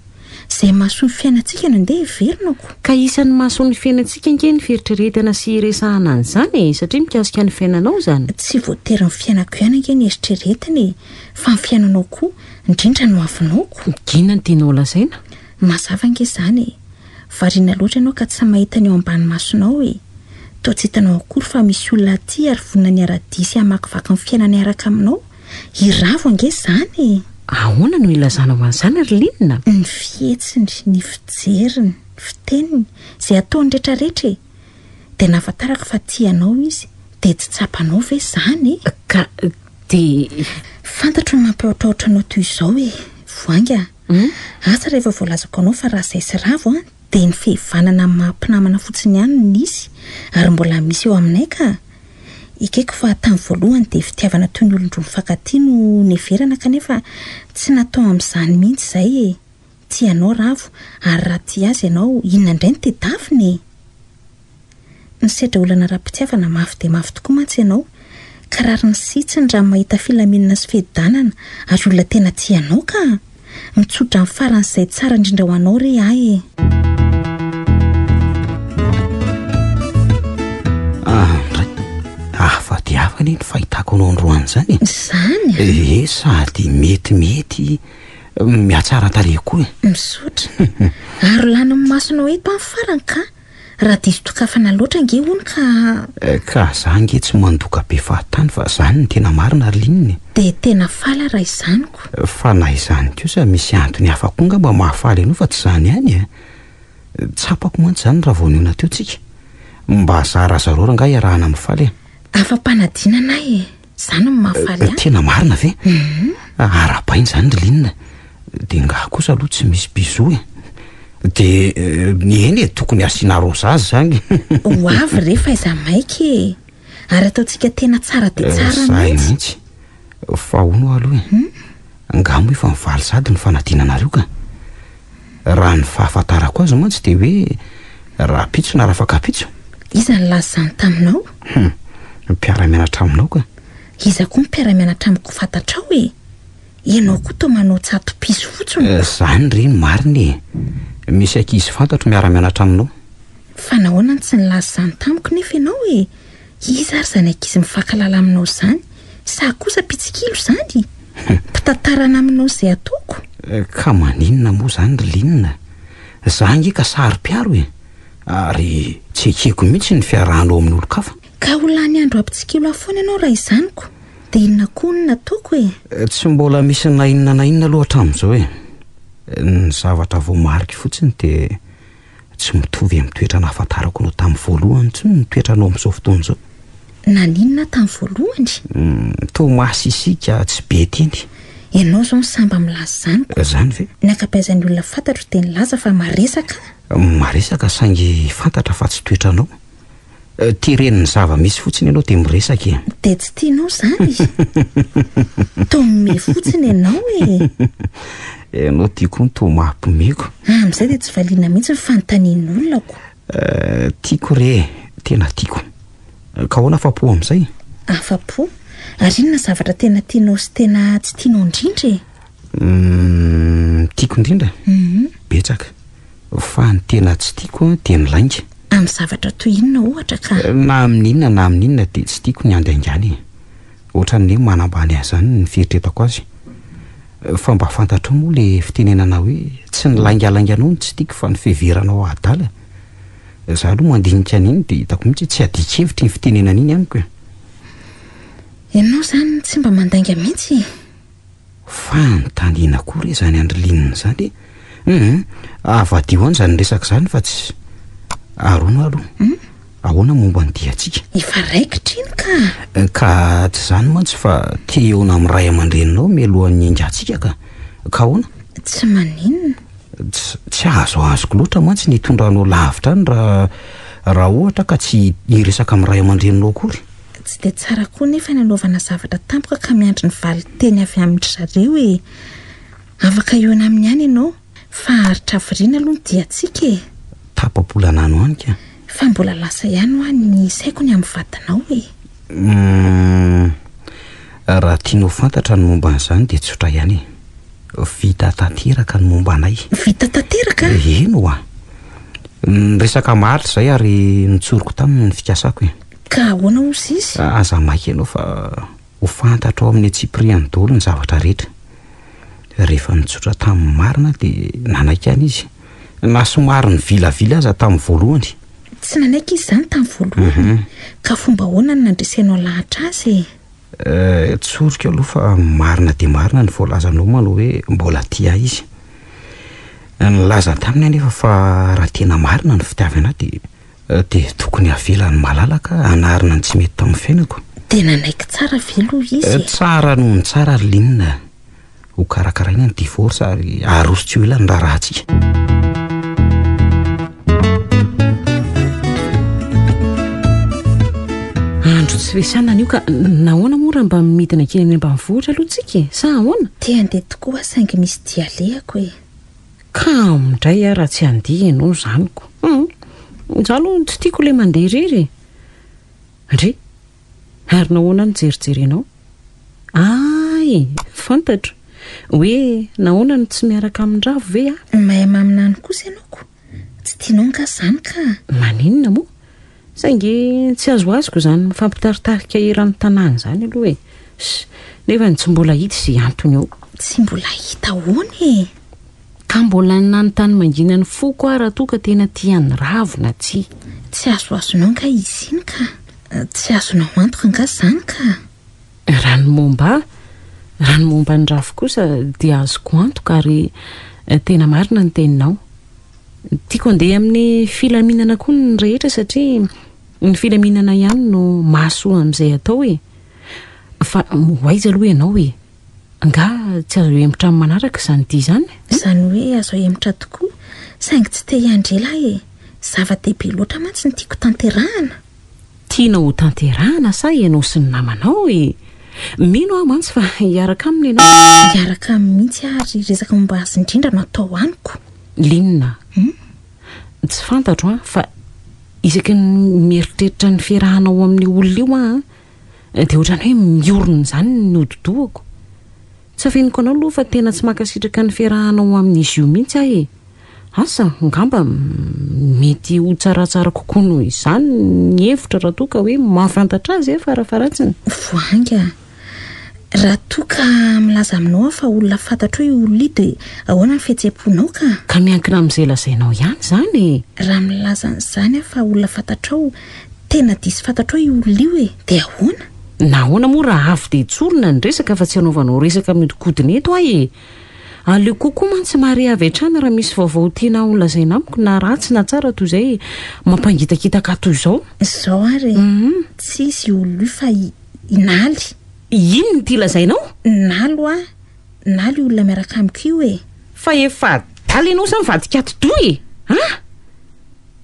zay mahasoa ny fiainantsika no ndeha heverinako. Ka isan'ny mahasoa ny fiainantsika nge ny fieritreretana sy resahana an'izany satria mikasika ny fiainanao zany. Tsy voatery ny fiainako ihany nge ny eritreretiny fa ny fiainanao koa indrindra no avinaoko. Gina ny tianao lazaina? Mazava nge zany variana loatra ianao ka tsy mahita ny eo ambany masonao toa tsy hitanao akory fa misy olona aty ary vonina ny aradisy hamakivaky ny fiainany araka aminao. Iravo nge zany. Ahoana no ilazana ho an'izany ary Linina? Ny fihetsiny, ny fijeriny, fiteniny, izay ataony rehetrarehetra de nahafantarako fa tianao izy de tsy tsapanao ve zany? Ka de fantatro ny mampihoatraohatra anao toy izao voangy asa rehefa voalazako anao fa raha izay sy ravo de ny fehivanana mampinamana fotsiny ihany nisy ary mbola misy eo aminay ka ikaiko fa tamin'ny voalohany de fitiavana toy ny olondro mifankatia no neverana kanefa tsy natao amin'izany mihitsy izay tianao ravo ary raha tia azy ianao inona indray ny tedaviny. Ny sedra olana raha-pitiavana mafy de mafy tokoa mantsy ianao ka rary ny sitsiny raha mahita filaminana sy fehidanana ary olona tena tianao ka mitsotra amin'ny faran'izay tsara indrindra ho anao re ahy. ny fahitako anao androany zany zany sady metimety miatsara tarehy koa misotra ary lany masonao eto amin'ny farany ka raha diso tokafana loatra nge hony ka za nge tsy mandoka be fahatany fa zany ny tena marina Arlininy de tena faly raha izanyko fa na izany kosa misy antony hafa koa nga mba mahafaly anao fa tsy zany ihany tsapako mantsy zany raha voaniona teo tsika mba zarazarora nga iarahana amin'ny faly afa-panadina anay zany ny mahafaly tena marina ve ara-bainy zany Arlinina de nga kosa aloha tsy misy bizo de ny eny tokony asiana rosazy zany ho avy rehefa iza maiky ary ataontsika tena tsara de tsara mihitsy fa hono aloha angamo efa mivaly sady ny fanadinanareo ka raha ny fahafantarako azy mantsy de hoe raha pitso na raha fakapitso iza ny lazy zany taminao mpiara-mianatra aminao ka iza koa mpiara-mianatra amiko fantatrao ianao koa to manao tsato-piso fotsiny zany reny mariny misy ankizy fantatro miara-mianatra aminao fa nahoana tsy ny lazy zany tamiko nefa ianao iza ary zany ankizy mifankalala aminao zany sa kosa pitsikilo zany mpitantarana aminao zay ataoko ka maninona moa zany Arlinina za nge ka sary-piaro ary tsy ekeko mihitsy ny fiarahanao amin'ny olo-kafa ka olany andro ampitsikilo afoana ianao raha izanyko de inona koa ny nataoko tsy mbola misy na inona aloha hatramin'izao ny zavatra vao mariky fotsiny de tsy mitovy amin'ny toetra nahafantarako anao tamin'ny voalohany tsy ny toetra anao amin'izao fotoana izao naninona tamin'ny voalohany Tomasy isika tsy be teny ianao zao ny samba milaza zaniko zany ve ny akapaizan'ny olona fantatro de nilaza fa maresaka saingy fantatra fa tsy toetra anao tireniny zava misy fotsiny ianao de miresaka de tsy tianao zany tomome fotsiny ianao ianao tiako ny tomampomeko amin'izay de tsy valiana mihitsy ny fanontanian'olonako tiako re tena tiako ka hoana afa-po amin'izay afa-po ary inona zavatra tena tianao sy tena tsy tianao indrindra tiako indrindra betsaka fa ny tena tsy tiako de ny lainga amin'ny zavatra toy inona ohatra ka na amin'inona de tsy tiako ny andaingany ohatran'ny hoe manambany azy zany ny fieritretako azy fa mba fantatro moa le fitenenana hoe tsy ny laingalainganao ny tsy tiako fa ny fiheveranao adala za aloha mandinika an'iny de hitako mihitsy tsy adikevitra ny fitenenana iny ihany koa ianao zany tsy mba mandainga mihitsy fa nytaniana koa re zany Arlinina zany avadio any zany resaka zany fa tsy arono aloha ahoana momba ny diatsika efa raikitra iny ka tsy zany mantsy fa te eona amin'ny ray aman-dreninao mialohan'ny ingatsika ka ahoana tsy maninona tsy azoko loatra mantsy ny tondranao lavitra any raha ohatra ka tsy iresaka amin'ny ray aman-dreninao kory tsy de tsara koa nefa ny anaovana zavatra tampoka ka miandry ny valy teny avy amin'ny zareo afaka eona amin'ny any ianao fa haritra aviriana aloha ny diatsika tapapolana any ka fa mbola lasa ihany ho any saiko ny amin'ny vatanao raha tianao fantatra ny momba an'izany de tsotra ihany vita tanteraka ny momba anay vita tanteraka eno resaka maharitra zay ary nitsoroko taminy ny fikasako ka ahoana ozy izy aza maika ianao fa ho fantatro ao amin'ny Tsipriany daholo ny zavatra rehetra rehefa nitsotra tamin'ny marina de nanaiky any izy na somary ny vilavila aza tamin'ny voalohany tsy nanaiky izy zany tamin'ny voalohany ka fomba ahoana ny nandresenao lahatra azy tsorika aloha fa marina de marina ny voalazanao manao hoe mbola tia izy nylaza taminy anefa fa raha tena marina ny fitiavana de tokony havelany malalaka anarina ny tsy mety tamin'ny fiainako de nanaiky tsara velo izy tsara noho ny tsara Arlinina ho karakaraina ny divorce ary arositsy ela ny raharahantsika andro tsy vesanana io ka nahoana moa raha mba midina kely any mba mivoatra aloha tsika sa ahoana te andeha tokoa saingy misy dialehako ka amindray raha tsy andeha ianao zaniko za aloha tsy tiako le mandeha irery ndre ary nahoana ny jerijerenao ay fantatro hoe nahoana ny tsy miaraka amin-dravo ve mahay maminany kosa ianaoko tsy tianao nga zany ka maninona moa saingy tsy azo azoko zany mifampitaritarika irany tanàna zany aloha e. Nefa tsy mbola hita sy antony eo. Tsy mbola hita hoany ka mbola nanontany mangina ny fo koa raha toa ka tena tiany ravo na tsy azoazonao nga izy iny ka tsy azonao antoka nga zany ka. Ranomomba ny ravo kosa dia azoko antoka ary tena marina ny teninao. Tiako andeha amin'ny filaminana koa ny rehetra satria ny filaminana ihany no mahasoa amin'izay atao e. Fa hoaiza aloha ianao e, nga tsy azo hemitra amin'ny manaraka izany ity zany. Izany hoe azo hemitra tokoa saingy tsy te hiandrela e. Zava-dehibe loatra mantsy ny tiako tanterahana. Tianao tanterahana sa ianao sy ny namanao e. Mino aho mantsy fa hiaraka aminy ianao. Hiaraka aminy mihitsy ary resaka momba azy indrindra no atao aniko. Linona tsy fantatro fa isaky ny mieritreritra ny fiarahanao amin'ny olona io dia ohatrany hoe miorona zany ny hodidohako. Tsy afianiko anao aloha fa tena tsy makasitraka ny fiarahanao amin'izy io mihitsy aho e. Asa ngamba mety ho tsaratsara kokoa noho izany ny hevitra raha toa ka hoe mahafantatra azy farafaratsiny. Voanga raha toa ka milaza aminao fa olona fantatro hoe olona dia ahoana ny fihetseham-ponao ka miankina amin'izay lazainao ihany zany e. Raha milaza an'izany fa olona fantatrao tena disy fantatrao io olona io e dia ahoana? Nahoana moa raha avy dia tsorina ny resaka fa tsy hanaovanao resaka miodikodina eto e. Aleo kokoa mantsy mare avy hatrany raha misy vaovao tiana ho lazaina amiko na ratsy na tsara toy izay mampangitakitaka toy izao. Izao ary tsy izy olona io fa inaly. Ino ny tia lazainao? Naly olona miaraka amiko io e. Fa efa daly ianao sa mivadika ato toy e.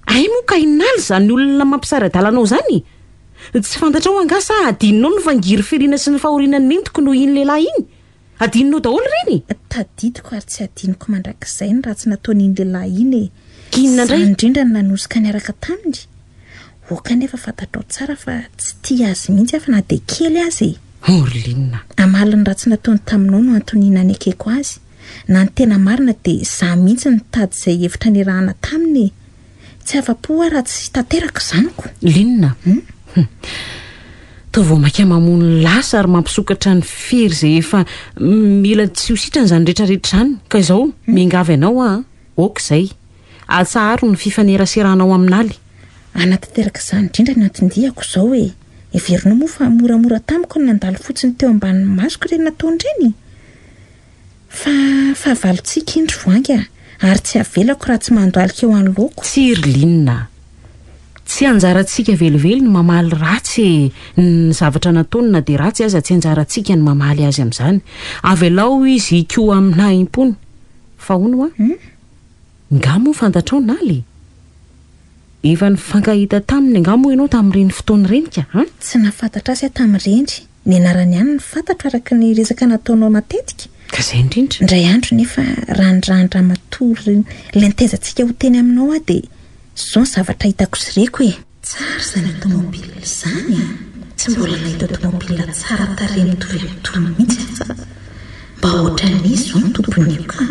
Ay moa ka inaly zany olona mampisara-dalanao zany. Tsy fantatrao anga sa adininao ny vangiry firina sy ny fahorianany nentiko noho iny lehilahy iny. Adininao daholo reny? Tadidiko ary tsy adiniko mandrakizay ny raha tsy nataon'iny lehilahy iny e. Inona indray? Indrindra ny nanosika niaraka taminy. Kanefa fantatrao tsara fa tsy tia azy mihitsy afa na dia kely azy. Orlinina. Amaliny raha tsy nataony taminao no antony nanekeko azy. Na ny tena marina dia za mihitsy nitady izay hevitra nirahana taminy. Tsy afa-po raha tsy tanteraka zaniko. Linona. Tao vao maka mamony lasa ary mampisokatra ny fery izay efa mila tsy ho sitrany izany rehetrarehetra izany. Ka izao mingavy ianao okizay. Atsaharo ny fifaneraseranao aminaly. Anatanteraka izany indrindra ny antondihako izao e. Everina moa fa moramora tamiko ny nandalo fotsiny teo ambany masoko ireny nataon'ireny. Fa valontsika indro voanga ary tsy avelako raha tsy mandalika eo anoloako. Tsirylinina. Tsy anjarantsika velively ny mamaly ratsy ny zavatra nataony na dia ratsy aza tsy anjarantsika ny mamaly azy amin'izany. Avelao izy ikoa aminahy impony. Fa hono nga moa fantatrao naly. Efa nifankahita taminy nga moa ianao tamin'ireny fotoana ireny ka? Tsy nafantatra azy tamin'ireny. Ny anarany ihany ny fantatro araka ny resaka nataonao matetika. Ka izay indrindra. Indray andro nefa randrandra matory lentezantsika ho teny aminao dia izao ny zavatra hitako sireko e. Tsara izany automobilina izany tsy mbola nahita automobilina tsara tarehy mitovy amin'ny mihitsy mba ohatran'izy izao ny tompony io ka.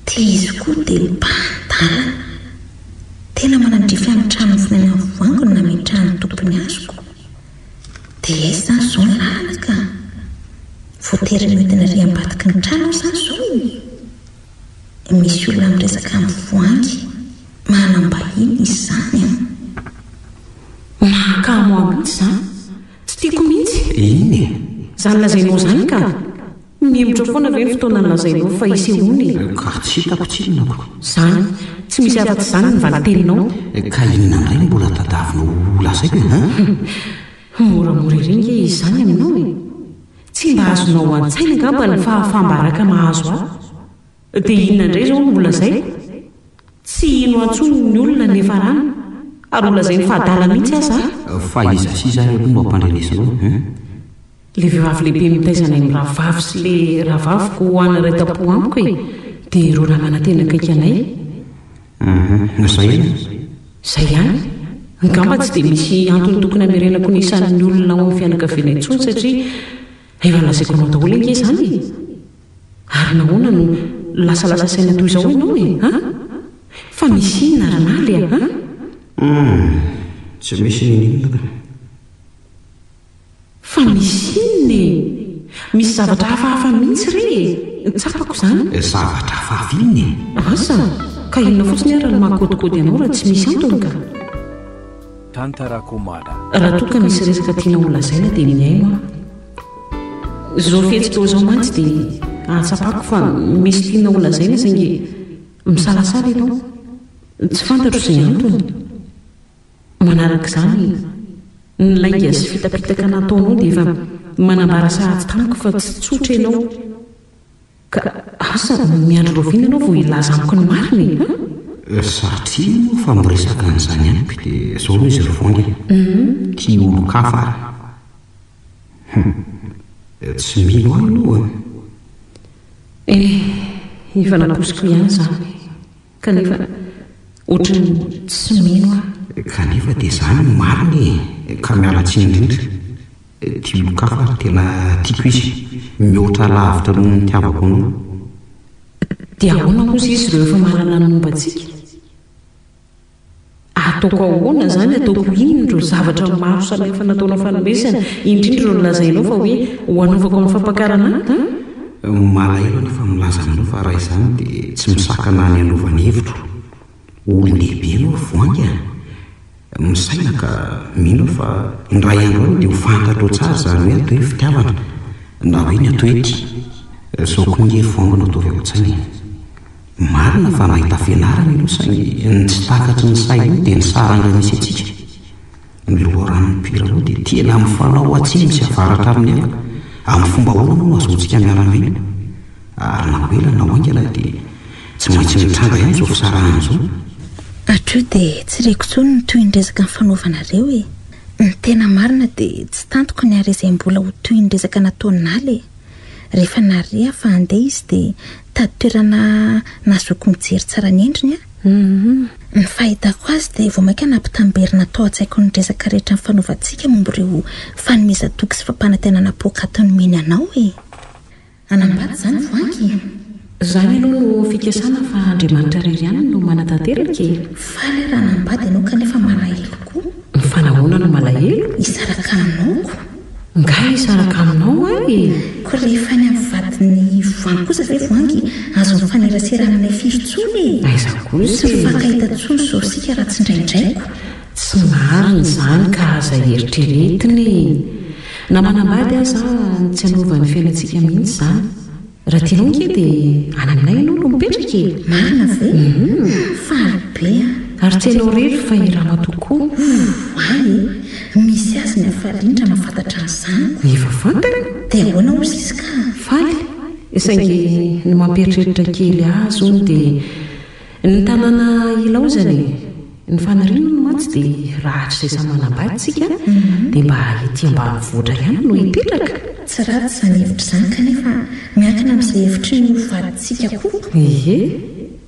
Tia izy koa dia mpantalana. Tena manandrify amin'ny trano vinany voango na mitrano tompony azoko. Dia izany izao ny lalana ka. Voatery midina ry ambadiky ny trano izany izao. Misy olona miresaka amin'ny voangy. Manambahiny izy izany mahakamo amin'ity izany. Tsy tiako mihitsy. Iny izany lazainao izany ka mihemitra foana ve ny fotoana lazainao fa isehony ka tsy hitako tsinona ko. Izany tsy misy afa-tsy izany ny valinteninao. Ka inona indray mbola tadavinao lazaiko moramora ireny ke izy izany aminao e. Tsy mba azonao an-tsaina ngamba ny fahafambaraka mahazo aho. Dia inona indray izao mbola izay? Tsy ino antsony ny olona nefa rano ary olona izay ny fahadala mihitsy aza. Fa iza sy iza aloha no ampandrenesanao. Le vehivavy lehibe mitaizana ny rahavavy sy le rahavaviko ho ana iray-tapo amiko e dia ireo raha manantena akaiky anay. Izay izay ihany. Ngamba tsy dia misy antony tokony hamerenako ny isan'ny olona ao amin'ny fianakaviana intsony satria efa lazaiko anao daholo ange izany. Ary nahoana no lasalasa saina toy izao ianao e? Fa misy inona ranaly tsy misy ninina fa misy inny misy zavatra hafahafa mihitsy re tsapako izany zavatra hafahafa inny asa ka inona fotsiny ary ny mahakodikody ianao raha tsy misy antony ka tantarakomana raha toa ka misy resaka tiana olazaina dia miaino zao fihetsika eo izao mantsy dia ahatsapako fa misy tiana olazaina saingy misalasala ianao tsy fantatro izay antony manaraka izany ny lainga sy fitapitaka nataonao dia efa manambara sahady tamiko fa tsy tsotra ianao ka asa miandro roviana ianao vao ilaza amiko ny mariny satria no fa miresaka n'izany anyko dia zao no izy rovoangy tia olo-kafa tsy mino ahy ianao efa nakosiko ihany izany kanefa ohatrany tsy mino ahy kanefa dia izany no mariny ka miala tsiny indrindra tia olo-kafa tena tiako izy mihoatra lavitra noho ny tiavako anao dia ahoana kosa izy ireo efa mahalala ny momba antsika ataoko ahoana izany ataoko inony ireo zavatra maro samihafa nataonao fanomezana indrindra ireo nilazainao fa hoe hoanaovako amin'ny fampakarana malahelo nefa milaza aminao fa raha izany dia tsy misakana ny anaovany hevitro olon-dehibe anao voangy misaina ka mino fa ndray andro any dia ho fantatro tsara zany hoe atao hoe fitiavana na hoe ny atao hoe tia zao ko ny hery voangana ataovy ao an-tsainy marina fa nahita fianarana ianao saingy ny tsy takatry ny say io dia ny saranga misy atsika ny loharanony pira anao dia tena mifanao atsiny misy avaratra amin'ny aka amin'ny fomba hoana anao azoantsika miaramena ary na hoela na hoaingana dia tsy maintsy mitranga ihany zao fisarahana izao atreo dia tsy reko tsony ny toy ny resaka ny fanaovanareo ny tena marina dia tsy tantoko ny ary izay mbola ho toy ny resaka nataonaly rehefa narea fa andeha izy dia tady toerana nazoko mijery tsara ny endriny ny fahitako azy dia vao maika nampitamberina tao an-tsaiko ny resaka rehetra ny fanaovantsika momba ireo fanomezatoky sy fampanantenana pokatony meny anao anambady izany voangy izany aloha no fikasana fa andriamanitra rery ihany no manatanteraka faly raha nambady ianao kanefa malahelo koa ny fanahoana no malahelo isaraka aminaoko nga isaraka aminao ko rehefa ny amin'ny vadiny voangy kosa ve voangy azo mifanerasera aminay firotsony aiza kosa tsy fakahita tsony zao sika raha tsy indraindraiko tsy marina izany ka aza eritreretiny na manambady aza tsy hanaovan'ny fiainantsika mihitsy izany raha tianao nke dia any aminay ianao no mipetraka marina ve falybe ary tsy hainao rery fa irama tokoa ay misy azy ny afalindra mahafantatra n'izany efa fantana dia ahoana ozy izy ka faly saingy ny mampieritreritra kely azy ony dia ny tanàna ilaozany ny fanariana no mantsy dia rahatra izay sa manambadysika dia mba ity mba voatra ihany no hipetraka tsy ratsy izany hevitra izany kanefa miankina amin'izay hevitry no vadintsika koa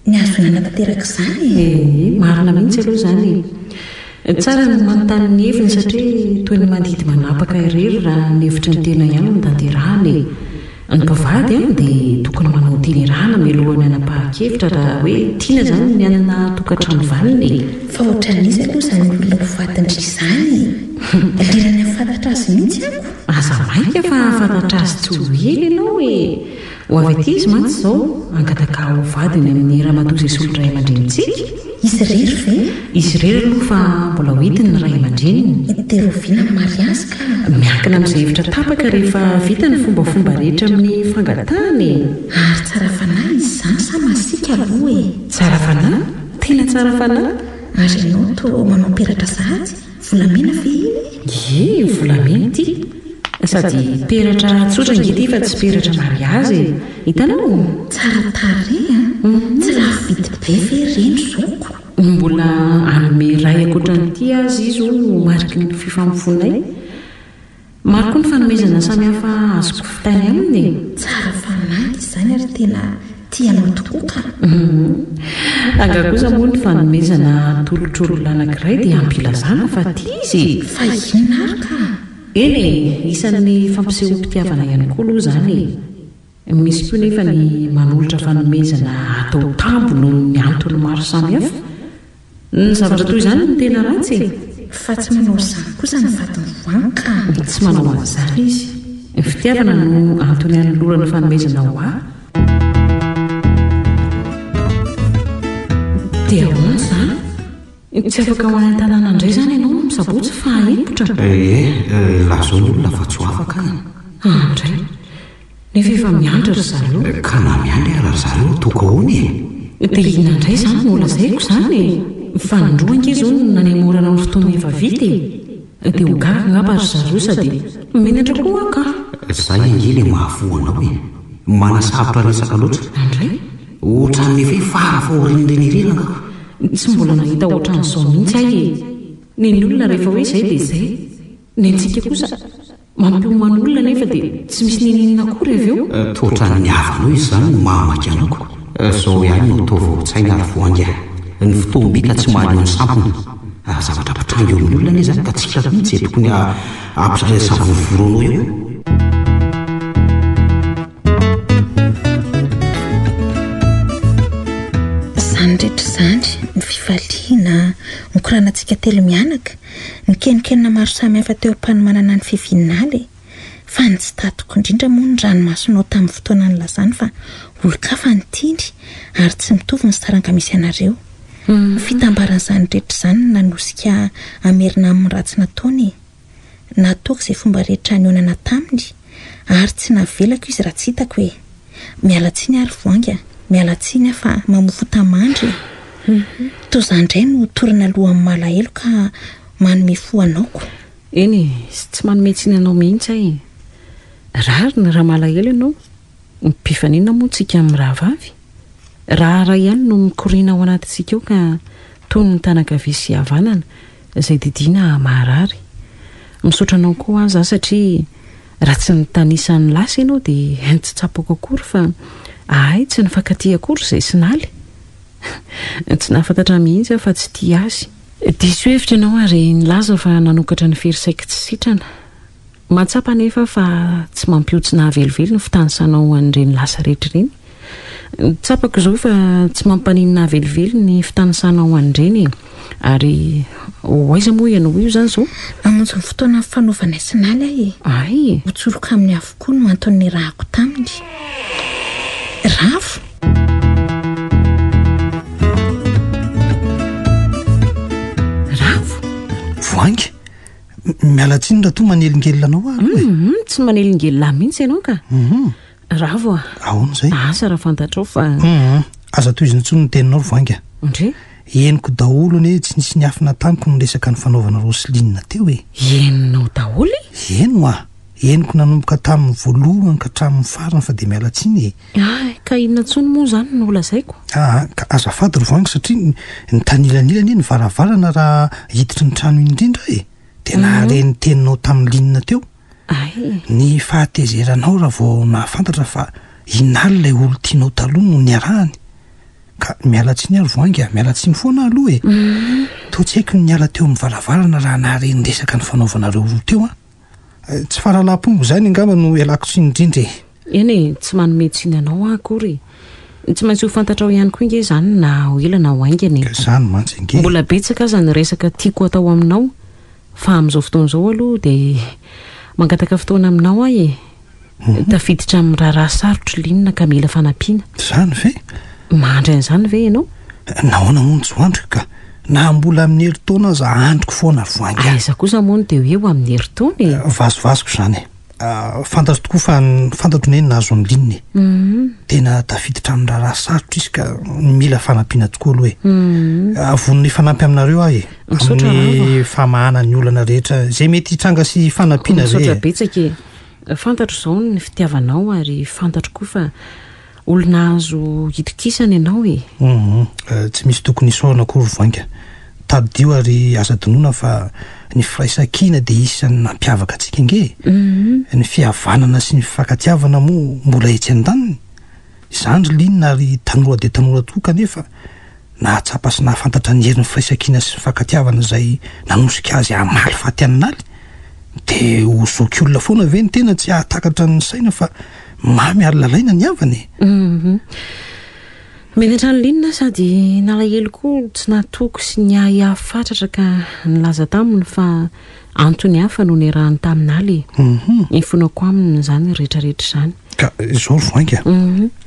ny azona nanatanteraka izany marina mihitsy aloha izany tsara ny manontany ny heviny satria toy ny mandidy manapaka irery raha ny hevitra ny tena ihany no tanterahany ny mpivady dia tokony manao tenirahana mialohany anam-pahakevitra raha hoe tiana izany ny anana tokantrano valiny fa ohatran'izy aloha izany olona mpivadindry izany lirany afantatra azy mihitsy ako aza mainka fa afantatra azy tsy ho ely ianao ho avy aty izy mantsy izao angataka ho vadiny amin'ny ramatoa izay solon ray aman-drenintsika izy rery ve izy rery aloha fa mbola hoentiny ny ray aman-dreniny dia roviana mariazy ka miankina amin'izay hevitra tapaka rehefa vita ny fombafomba rehetra amin'ny fangatany ary tsara fanahy izy izany sa masika aloha tsara fanahy tena tsara fanahy ary ianao to manao peratra zahatsy volamena ve iny volamena ity sady peratra tsotra ngety fa tsy peratra mariazy hitanao tsara tare tsy raha vity be ve reno zoko mbola anome ray akoatran'ity azy izy no mariky ny fifampifonay maro koa ny fanomezana samihafa azoko fitany aminy tsara fanahy izany ary tena tianao tokoa ka angakosa moa ny fanomezana tolotr'olona anankiray dia ampilazana fa tia izy fa inona ary ka eny isan'ny fampisehoam-pitiavana ihany koa aloha izany misy koa nefa ny manolotra fanomezana atao tambo no ny antony maro samihafa ny zavatra toy izany no tena ratsy fa tsy manao izany kosa ny vatiny voanka tsy manao an'izany izy fitiavana no antony anolorany fanomezana ho ahy dia hoana izany tsy afaka ho any an-tanàna indray izany ianao misabotsy fa hempotra lazao ny olona fa tsy ho afaka andray nefa efa miandra ry zareo ka na miandry ary zareo toka hoany dia inandray izany no lazaiko izany fa nindroankizy o no nanymorana ny fotoana efa vita dia ho gaga ngamba ry zareo sady menatra koa aka izay angely mahafoana hoe manasavitra resaka loatra andray ohatran'efa fara fa orinirenirenaka tsy mbola nahita ohatran'izao mihitsy ahy neny olona rehefa hoe izay dia izay nentsika kosa mampiomany olona nefa dia tsy misy neninina kory avy eo tohatran'ny havanao izy izany no mahamaky anako zao ihany no tao vaotsaina ary voangy ny fotoam-bika tsy mahaleo ny sampona zavatra mpitrangy eo amin'ny olona ne zany ka tsika mihitsy tokony ampisaresavovoroanao eo izany rehetra izany ny fivaliana nikoranantsika telo mianaka ny kenikenina maro samy hafa teo am-panomanana ny fivininaly fa ny tsy tatoko indrindra moa ny ranomasonao tamin'ny fotoana ny lazany fa olo-kafa ny tindry ary tsy mitovy ny saranga misy anareo fitambaran'izany rehetra izany nanosika amerina amin'ny ratsy nataony nataoko izay fomba rehetra nyonana taminy ary tsy navelako izy raha tsy hitako hoe mialatsiny ary voanga mialatsiny aho fa mamofotamandry toa izany indray no torina alohan'ny malahelo ka manome fo anaoko eny sy tsy manometsiny anao mihitsy ahy rary ny raha malahelo ianao mpifanina moa tsika amin'ny raha vavy raha ihany no mikoriana ao anatintsika eo ka toy ny tanakavy sy havanana izay didiana maharary misaotra anao koa aza satria raha tsy nitanisan'ny lasa ianao dia tsy tsapako akory fa ahay tsy nifankaty akory izay sinaly tsy nahafantatra mihitsy fa tsy tia azy diso hevitra ianao ary nilaza fa nanokatra ny ferisaika tsy sitrana matsapa nefa fa tsy mampiotsy nahavelively ny fitanisanao an'ireny lasa rehetra ireny tsapako izao fa tsy mampaniny nahavelively ny fitanisanao an'ireny ary hoaiza moa ianao io zany zao amonjy ny fotoana fanaovana sinaly ahy ay hotsoroka amin'ny avokoa no antony rahako taminy ravo voangy mialatsiny raha toa manelingelonanao ary tsy manelingelona mihitsy ianao ka ravo ahoana izay asa raha fantatrao fa aza toy izy nitsony ny teninao ry voangy ndre eniko daholo ane tsy nisy ny afina tamiko no resaka ny fanaovana roseline teo e eninao daholo eno a eniko nanomboka tamin'ny voalohany ka hatramin'ny farany fa dia mialatsiny ka inona ntsony moa izany no lazaiko ka azafady ry voangy satria ny tanilanilany ny varavarana raha hiditra ny trano indrindra dia nahareny teninao tamin'ny linina teo ny fahatezeranao raha vao nahafantatra fa inaly ilay olo tianao taloha no ny arahany ka mialatsiny ary voangy mialatsiny foana aloha toa tsy haiko ny ala teo amin'ny varavarana raha nahareny resaka ny fanaovanareo roa teo tsy faralampombo izany angamba no ialako tsy indrindra eny tsy manometsiny anao akory tsy maintsy ho fantatrao ihany koa inge izany na ho elana ho aingany izany mantsy inge mbola betsaka aza ny resaka tiako atao aminao fa amin'izao fotoana izao aloha dia mangataka fotoana aminao ahy tafiditra amin'ny raharaha sarotro linina ka mila fanampiana izany ve mandry an'izany ve ianao nahoana moa ny tsy androko ka na mbola amin'ny heritaona aza androko foana ry voangy aiza kosa moa no dia eo amin'ny heritaona vazovazoko izany fantatro tokoa fa fantatro neny nahazo ny linina tena tafiditra amin'ny raharaha sarotro izy ka mila fanampiana tokoa aloha avonony fanampy aminareo ahy amin'ny famahana ny olana rehetra izay mety hitranga sy fanampiana misaotra betsaka fantatro izao ny fitiavanao ary fantatro koa fa olona azo hitokisana ianao tsy misy tokony isaorana koa ry voangy tadio ary aza donoina fa ny firaisan-kina dia isan'ny nampiavaka antsika inge ny fihavanana sy ny fifankatiavana moa mbola etsy an-daniny izany ry linina ary tanora dia tanora tokoa kanefa nahatsapa sy nahafantatra ny herin'ny firaisan-kina sy fifankatiavana izay nanosika azy amaly faty aninaly dia hozoky olona foana ve ny tena tsy hahatakatra ny saina fa mamy ary lalaina ny avany menetrany linina sady nalahelo koa tsy natoko sy ny ahiafatratra ka nilaza taminy fa antony hafa no nirahany taminaly ifonako aminy zany rehetrarehetra zany ka izao voainga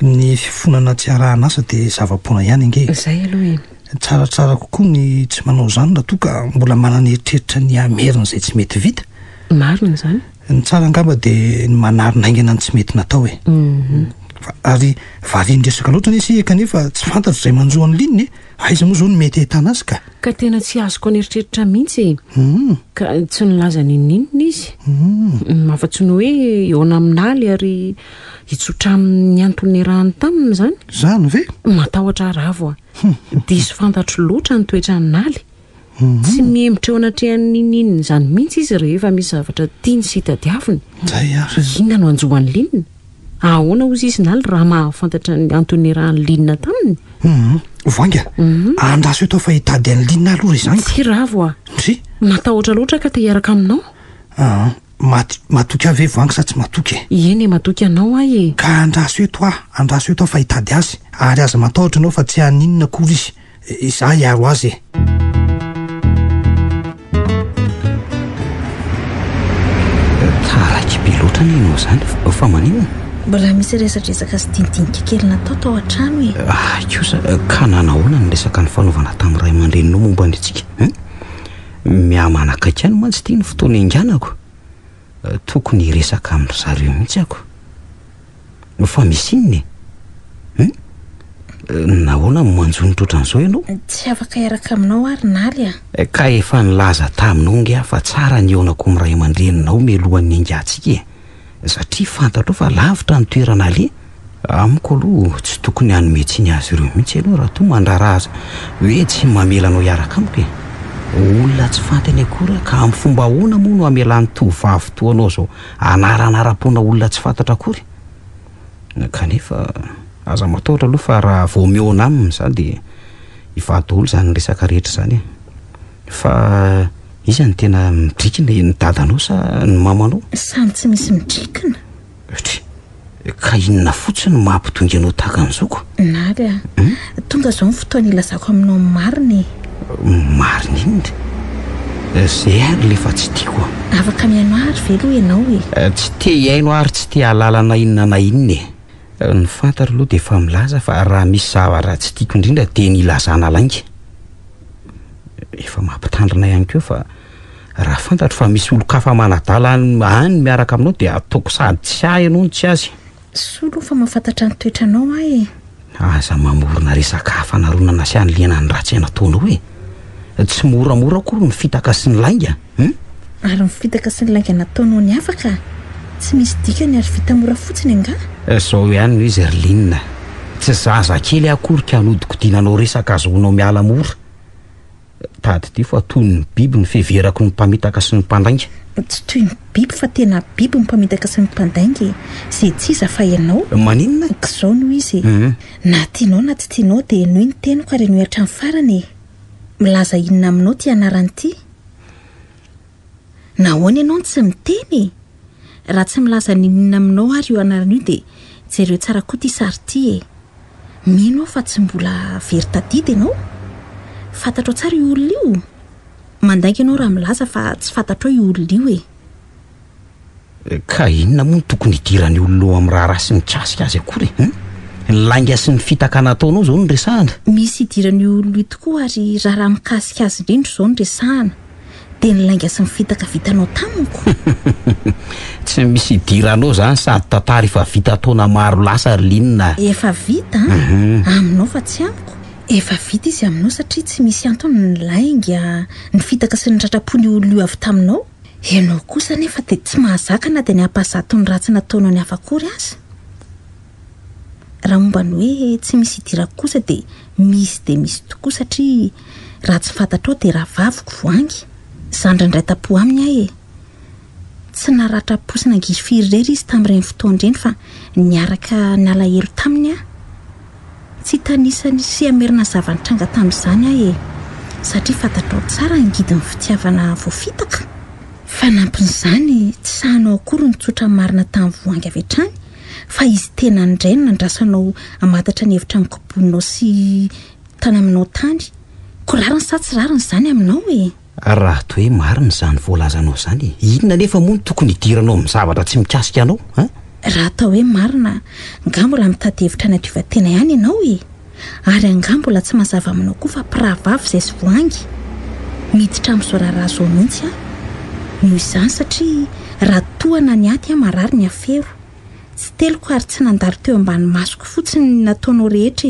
ny fifonana tsy arahana asa dia zava-pona ihany inge zay aloha e tsaratsara kokoa ny tsy manao zany na toka mbola manana eritreritra ny amerina izay tsy mety vita marina zany ny tsara angamba dia ny manarinaingana ny tsy mety natao e ary variny resaka loatra nisy kanefa tsy fantatro izay manjoany lininy aiza moa zao ny mety ahitana azy ka tena tsy azoko aneritreritra mihitsy ka tsy nilaza nininina izy mafa-tsy ny hoe eona aminaly ary hitsotra amin'ny antony rahany taminy zany ve matahotra ravo diso fantatro loatra ny toetra ninaly tsy miemotra eo anatrehan'ny nininina zany mihitsy izy rehefa misy zavatra tiany sy hitadiaviny zay ary inona no anjoany linina ahoana ozy izy naly raha mahafantatra ny antony rahany linina taminy voanga andraso eto fa hitady any linina aloha ry zany tsy ravo sy matahotra loatra ka te hiaraka aminao matoky ave voanga sa tsy matoky eny matoky anao ahy ka andraso eto fa hitady azy ary aza matahotra anao fa tsy haninona kory izy za hiaro azy taraky be loatra ny enao zany fa maninona mbola misy resadresaka sy dinidinika kely natao tao an-trano e kosa ka nanahoana ny resaka ny fanaovana tamin'ny ray aman-dreninao momba ny antsika mihamanakaiky any mantsy tia ny fotoana inganako tokony resaka amin'ny zareo mihitsy ako fa misy inony nahoana manjonitra ohatran'izao ianao tsy afaka hiaraka aminao ary naly ka efa nilaza taminao nge fa tsara ny eonako amin'ny ray aman-dreninao melohan'ny ingatsika satria fantatro fa lavitra ny toerana le amiko aloha tsy tokony hanometsiny azy ireo mihitsy aloha raha toa mandrara aza hoe tsy mamelanao hiaraka amiko olona tsy fantany akory ka amin'ny fomba ahoana moa no hamelan'ny tovavy toanao zao anaranara-pona olona tsy fantatra akory kanefa aza matahotra aloha fa raha vao meona aminy zany dia hivadolo zany resaka rehetra zany fa iza ny tena midrikina ny dadanao sa ny mamanao samy tsy misy midrikina ka inona fotsiny mampitonga anao tahaka an'izoko naly tonga zao ny fotoana ilazako aminao mariny inona zay ary lefa tsy tiako afaka mihaino ary velo ianao tsy te hiaino ary tsy te halalana inona na inona ny fantatra aloha dia efa milaza fa raha misy zavatra tsy tiako indrindra dia ny ilazana lainga efa mampitandrina ihany keo fa raha fantatro fa misy olo-kafa manadala any miaraka aminao dia ataoko sady tsy ahy ianao ny tsy azy solo fa mahafantatra ny toetranao ahy aza mamorona resaka hafanarona sy anyliana ny ratsy nataonao tsy moramora kory ny fitaka sy ny lainga ary mifitaka sy ny lainga nataonao ny afaka tsy misy dikany ary vita mora fotsiny anga zao ihany no izy ry linina tsy zaza kely akory ka hanodiko dinanao resaka azoonao miala mora tady ty fa toy ny biby ny fiheverako ny mpamitaka sy ny mpandainga tsy toy ny biby fa tena biby ny mpamitaka sy ny mpandainga zay tsy iza fa ianao maninona k'izao no izy na tianao na tsy tianao dia noho ny teniko ary no hatrany farany milaza inona aminao ty anarany ty nahoana ianao tsy miteny raha tsy milaza ny inona aminao ary io anarany io dia jereo tsara koa ty sary ty mino fa tsy mbola very tadidy ianao fantatro tsara io olona io mandainga ianao raha milaza fa tsy fantatro io olona io ka inona moa ny tokony hidirany olonao amin'ny raha rasy mitrasika azy akory ny lainga sy ny fitaka nataonao zao ny resahana misy hidirany olona io tokoa ary raha mikasika azy indrindro zao ny resahana dia ny lainga sy ny fitaka vitanao tamiko tsy misy hidiranao zany sady tantara efa vita taona maro lasa ry linina efa vita aminao fa tsy amiko efa vita izy aminao satria tsy misy antony ny lainga ny fitaka sy ny ratrapony olona io avy taminao ianao kosa nefa dia tsy mahazaka na dia ny hampazato ny ratsy nataonao ny afakory azy raha momba ny hoe tsy misy hidira kosa dia misy tokoa satria raha tsy fantatrao dia raha vaviko voangy zandrandray tapo aminy ahy tsy naratra posina angizy firy rery izy tamin'ireny fotoandreny fa niaraka nalahelo taminy tsy tanisany sy amerina zavanitranga tamin'izany ahy satria fantatrao tsara angidin'ny fitiavana voafitaka fa nampin'izany tsy sahanao akory ny tsotra marina tamin'ny voangy avy hatrany fa izy tena ndray nandrasanao amatatra ny hevitra ny koboninao sy tany aminao tany ko rariny sa tsy rariny zany aminao raha to hoe marina zany voalazanao zany inona nefa moa no tokony hidiranao amin'ny zavatra tsy mikasika anao raha atao hoe marina ngambola mitady hevitra ny adiovatena ihany ianao ary angambola tsy mazava aminao koa fa piravavy izay sy voangy miditra amin'izao raharaha zao mihitsy noho izany satria raha toana ny aty marary ny afero tsy teloko ary tsy nandalo teo ambany masoko fotsiny nataonao rehetra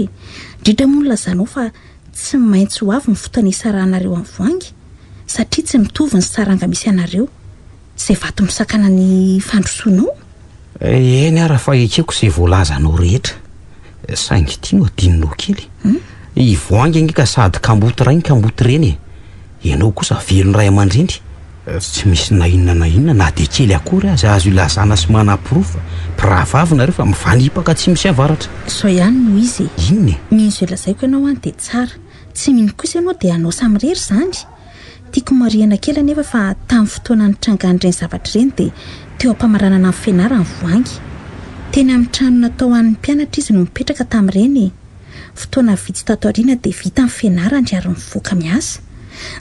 indrindra moa lazanao fa tsy maintsy ho avy ny fotoana isarahanareo amin'ny voangy satria tsy mitovy ny saranga misy anareo izay vato misakana ny fandrosoanao eny ara fa ekeko izay voalazanao rehetra saingy tia no adinonao kely ivoangy angeka sady kamboty ray ny kamboty reny ianao kosa velony ray aman-dreny tsy misy na inona na dia kely akory azy azo ilazana sy manam-pirofo piravavy nareo fa mivanipaka tsy misy avaratra sao ihany no izy inona mihinzo ilazaiko ianao any dia tsara tsy mino kosa ianao dia anao samirery zany tiako mariana kely anefa fa tamin'ny fotoana nitrangan'ireny zavatra ireny dia teo ampamaranana amin'ny fianarana voangy teny amin'ny trano natao an'ny mpianatra izy no mipetraka tamin'ireny fotoana vitsy tato aoriana dia vita amin'ny fianarany ary mivoaka miasa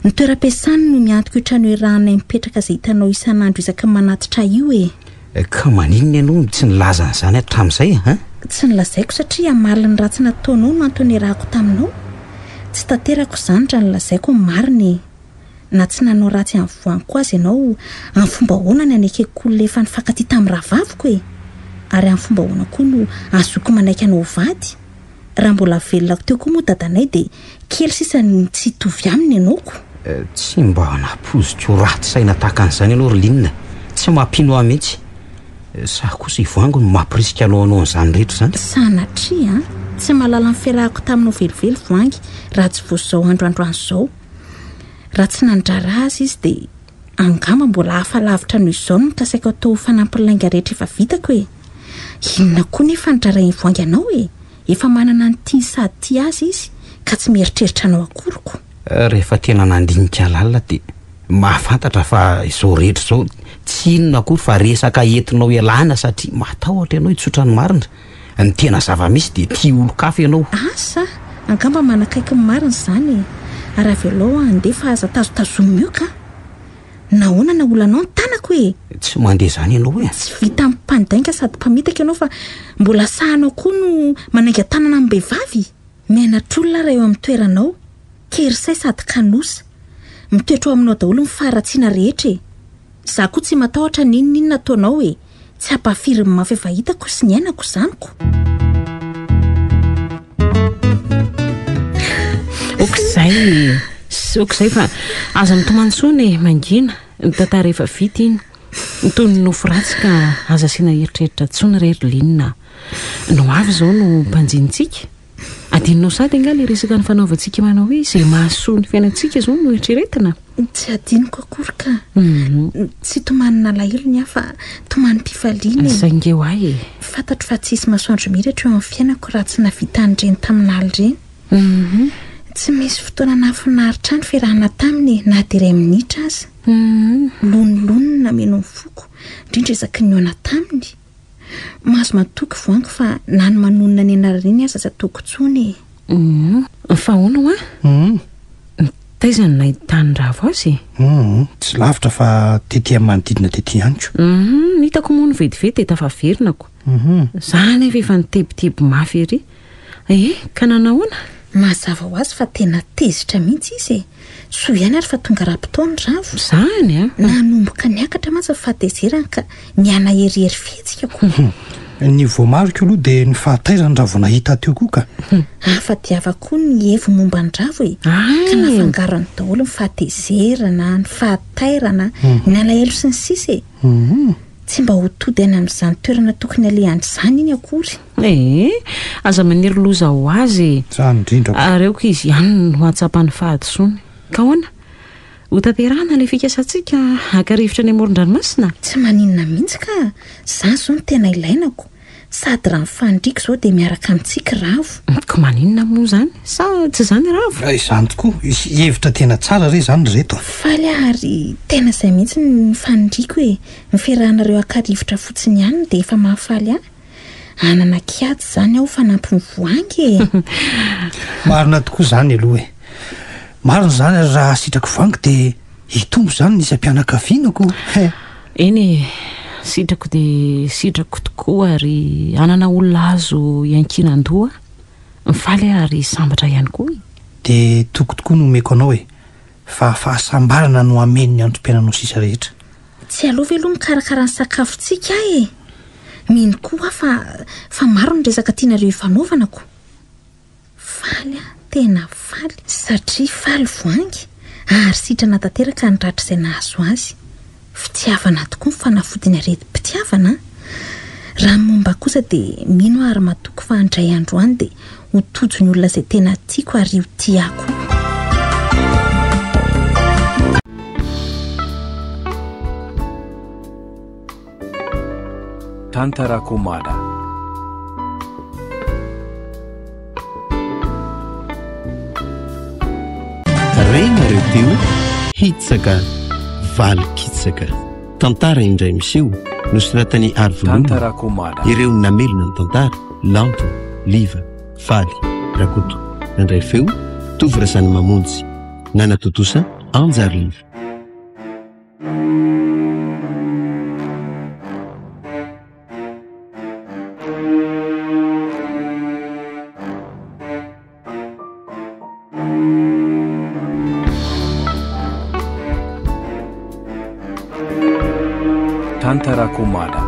ny toeram-piasany no miantoko trano iarahana mipetraka izay hitanao isan'andro isaky manatitra io ka maninona ianao tsy nilaza n'izany hatramin'izay tsy nilazaiko satria amaliny raha tsy nataonao no antony iarahako taminao tsy tanterako izany raha nilazaiko ny mariny na tsy nanao ratsy amin'ny voangy koa azy ianao amin'ny fomba hoana ny anekeko lefa nifankaty tamin'ny rahavaviko ary amin'ny fomba hoana koa no azoko manaiky anao vady raha mbola velonako teo koa moa dadanay dia kely sisany tsy hitovy aminy ianaoko tsy mba napoziko raty saina tahaka an'izany ianao Rolinina tsy mampino ahy mihitsy sa kosa ivoangy no mampirisika anao an'izany rehetra zany sanatria tsy mahalala ny fiarahako taminao velively voangy raha tsy voazao androandroan'izao raha tsy nandrara azy izy dia angamba mbola hafalavitra noho izao no tasaiko atao fanampilainga rehetra efa vitako inona koa nefa nidraray voangy anao efa manana ny tia sady tia azy izy ka tsy mieritreritra anao akoriko rehefa tena nandinika lalina dia mahafantatra fa izao rehetra izao tsy inona akory fa resaka entinao ialana satria matahotra ianao hitsotra ny marina ny tena zava-misy dia tia olo-kafa ianao asa angamba manakaiky ny marina izany ary avy alao andefa aza tazotazomina io ka nahoana na olanao ny tanako tsy mandeha zany ianao tsy vita amin'ny mpandainga sady mpamitaka ianao fa mbola sahanao koa no manainga tanana amin'ny behivavy mianatr'olona raha eo amin'ny toeranao kerisay sady kanosa mitoetra ao aminao daholo ny faharatsiana rehetra za koa tsy matahotra ninona ataonao tsy hampafiry ny mafy efa hitako sy ny ainako zaniko okizay fa aza mitomantsony mangina ny tantara efa vita iny nytony nofo ratsy ka aza siana eritreritra tsony ry Rolinina no avy izao no mpanjinitsika adinonao sady anga le resaka ny fanaovantsika manao hoe izay mahasoa ny fiainantsika izao no eritreretina tsy adiniko akory ka tsy tomanina lahilony aho fa tomany mpifaliana zangeo ahy fantatro fa tsisy masoandro miratra eo amin'ny fiainako raha tsy navita an'ireny taminaly ireny tsy misy fotoana nafinaritra ny fiarahana taminy na dia iray minitra aza lonilonina meno ny foko indrindra ezaky ny oana taminy mahazo matoky voangy fa na ny manonona ny anarareny aza aza toko tsony fa hono taizany nahitany ravo azy tsy lavitra fa tetỳ manodidina tetỳ aniko hitako moa ny vetivety tafaverinako zany efa nitebiteby mafy ery ka nanahoana mazava ho azy fa tena tezitra mihitsy izy so ihany ary fa tonga raha-potoany ravo zany nanomboka niakatra mantsy fahatezerany ka niana herihery fihetsika ny voamariko aloha dia ny fahatairany ravo nahita teo koa ka afa-diava koa ny hevo momba ny ravo ka nafangarony daholo ny fahatezerana ny fahatairana ny alahelo sy ny sisy tsy mba ho tody aina amin'izany toerana tokony alehany izany iny akory aza maniry loza ho azy zany indrindra areoko izy ihany no hatsapany fahadisony ka hoana ho tanterahana le fikasantsika hakarivotra ny amoron-dranomasina tsy maninona mihitsy ka za zao no tena ilainako sady raha mifandriko izao dia miaraka amintsika ravo ko maninona moa zany sa tsy zany ravo izany tokoa hevitra tena tsara re zany reto faly ary tena izay mihitsy ny mifandriko ny fiarahanareo hakarivotra fotsiny ihany dia efa mahafaly ahy anana kiady zany aho fanampy ny voangy marina tokoa zany aloha e marina zany raha sitrako voangy dia hitombo zany nisy ampianakavianako eny sitrako dia sitrako tokoa ary anana olona azo iankinan-doha mifaly ary sambatra ihany koa dia toko tokoa no omeko anao e fa fahasambarana no ameny ny androm-piainanao sisa rehetra tsy alova aloha mikarakara ny sakafontsika e mino koa fa maro ny resaka tianareo ifanaovanako faly tena faly satria faly voangy ary sitrana tanteraka ny ratra izay nahazo azy fitiavana tokoa ny fanafodiny areti-pitiavana raha momba kosa dia mino ary matoko fa andray androany dia ho tojo ny olona izay tena tiako ary ho tiako Tantarako mada renareo teo hitsaka valykitsaka tantara indray miseho nosoratany Tantarako mada ireo namelona ny tantara lanto liva faly rakoto nandray feo tovy rasany mamonjy nanatotosa anjary liva Tantarako mada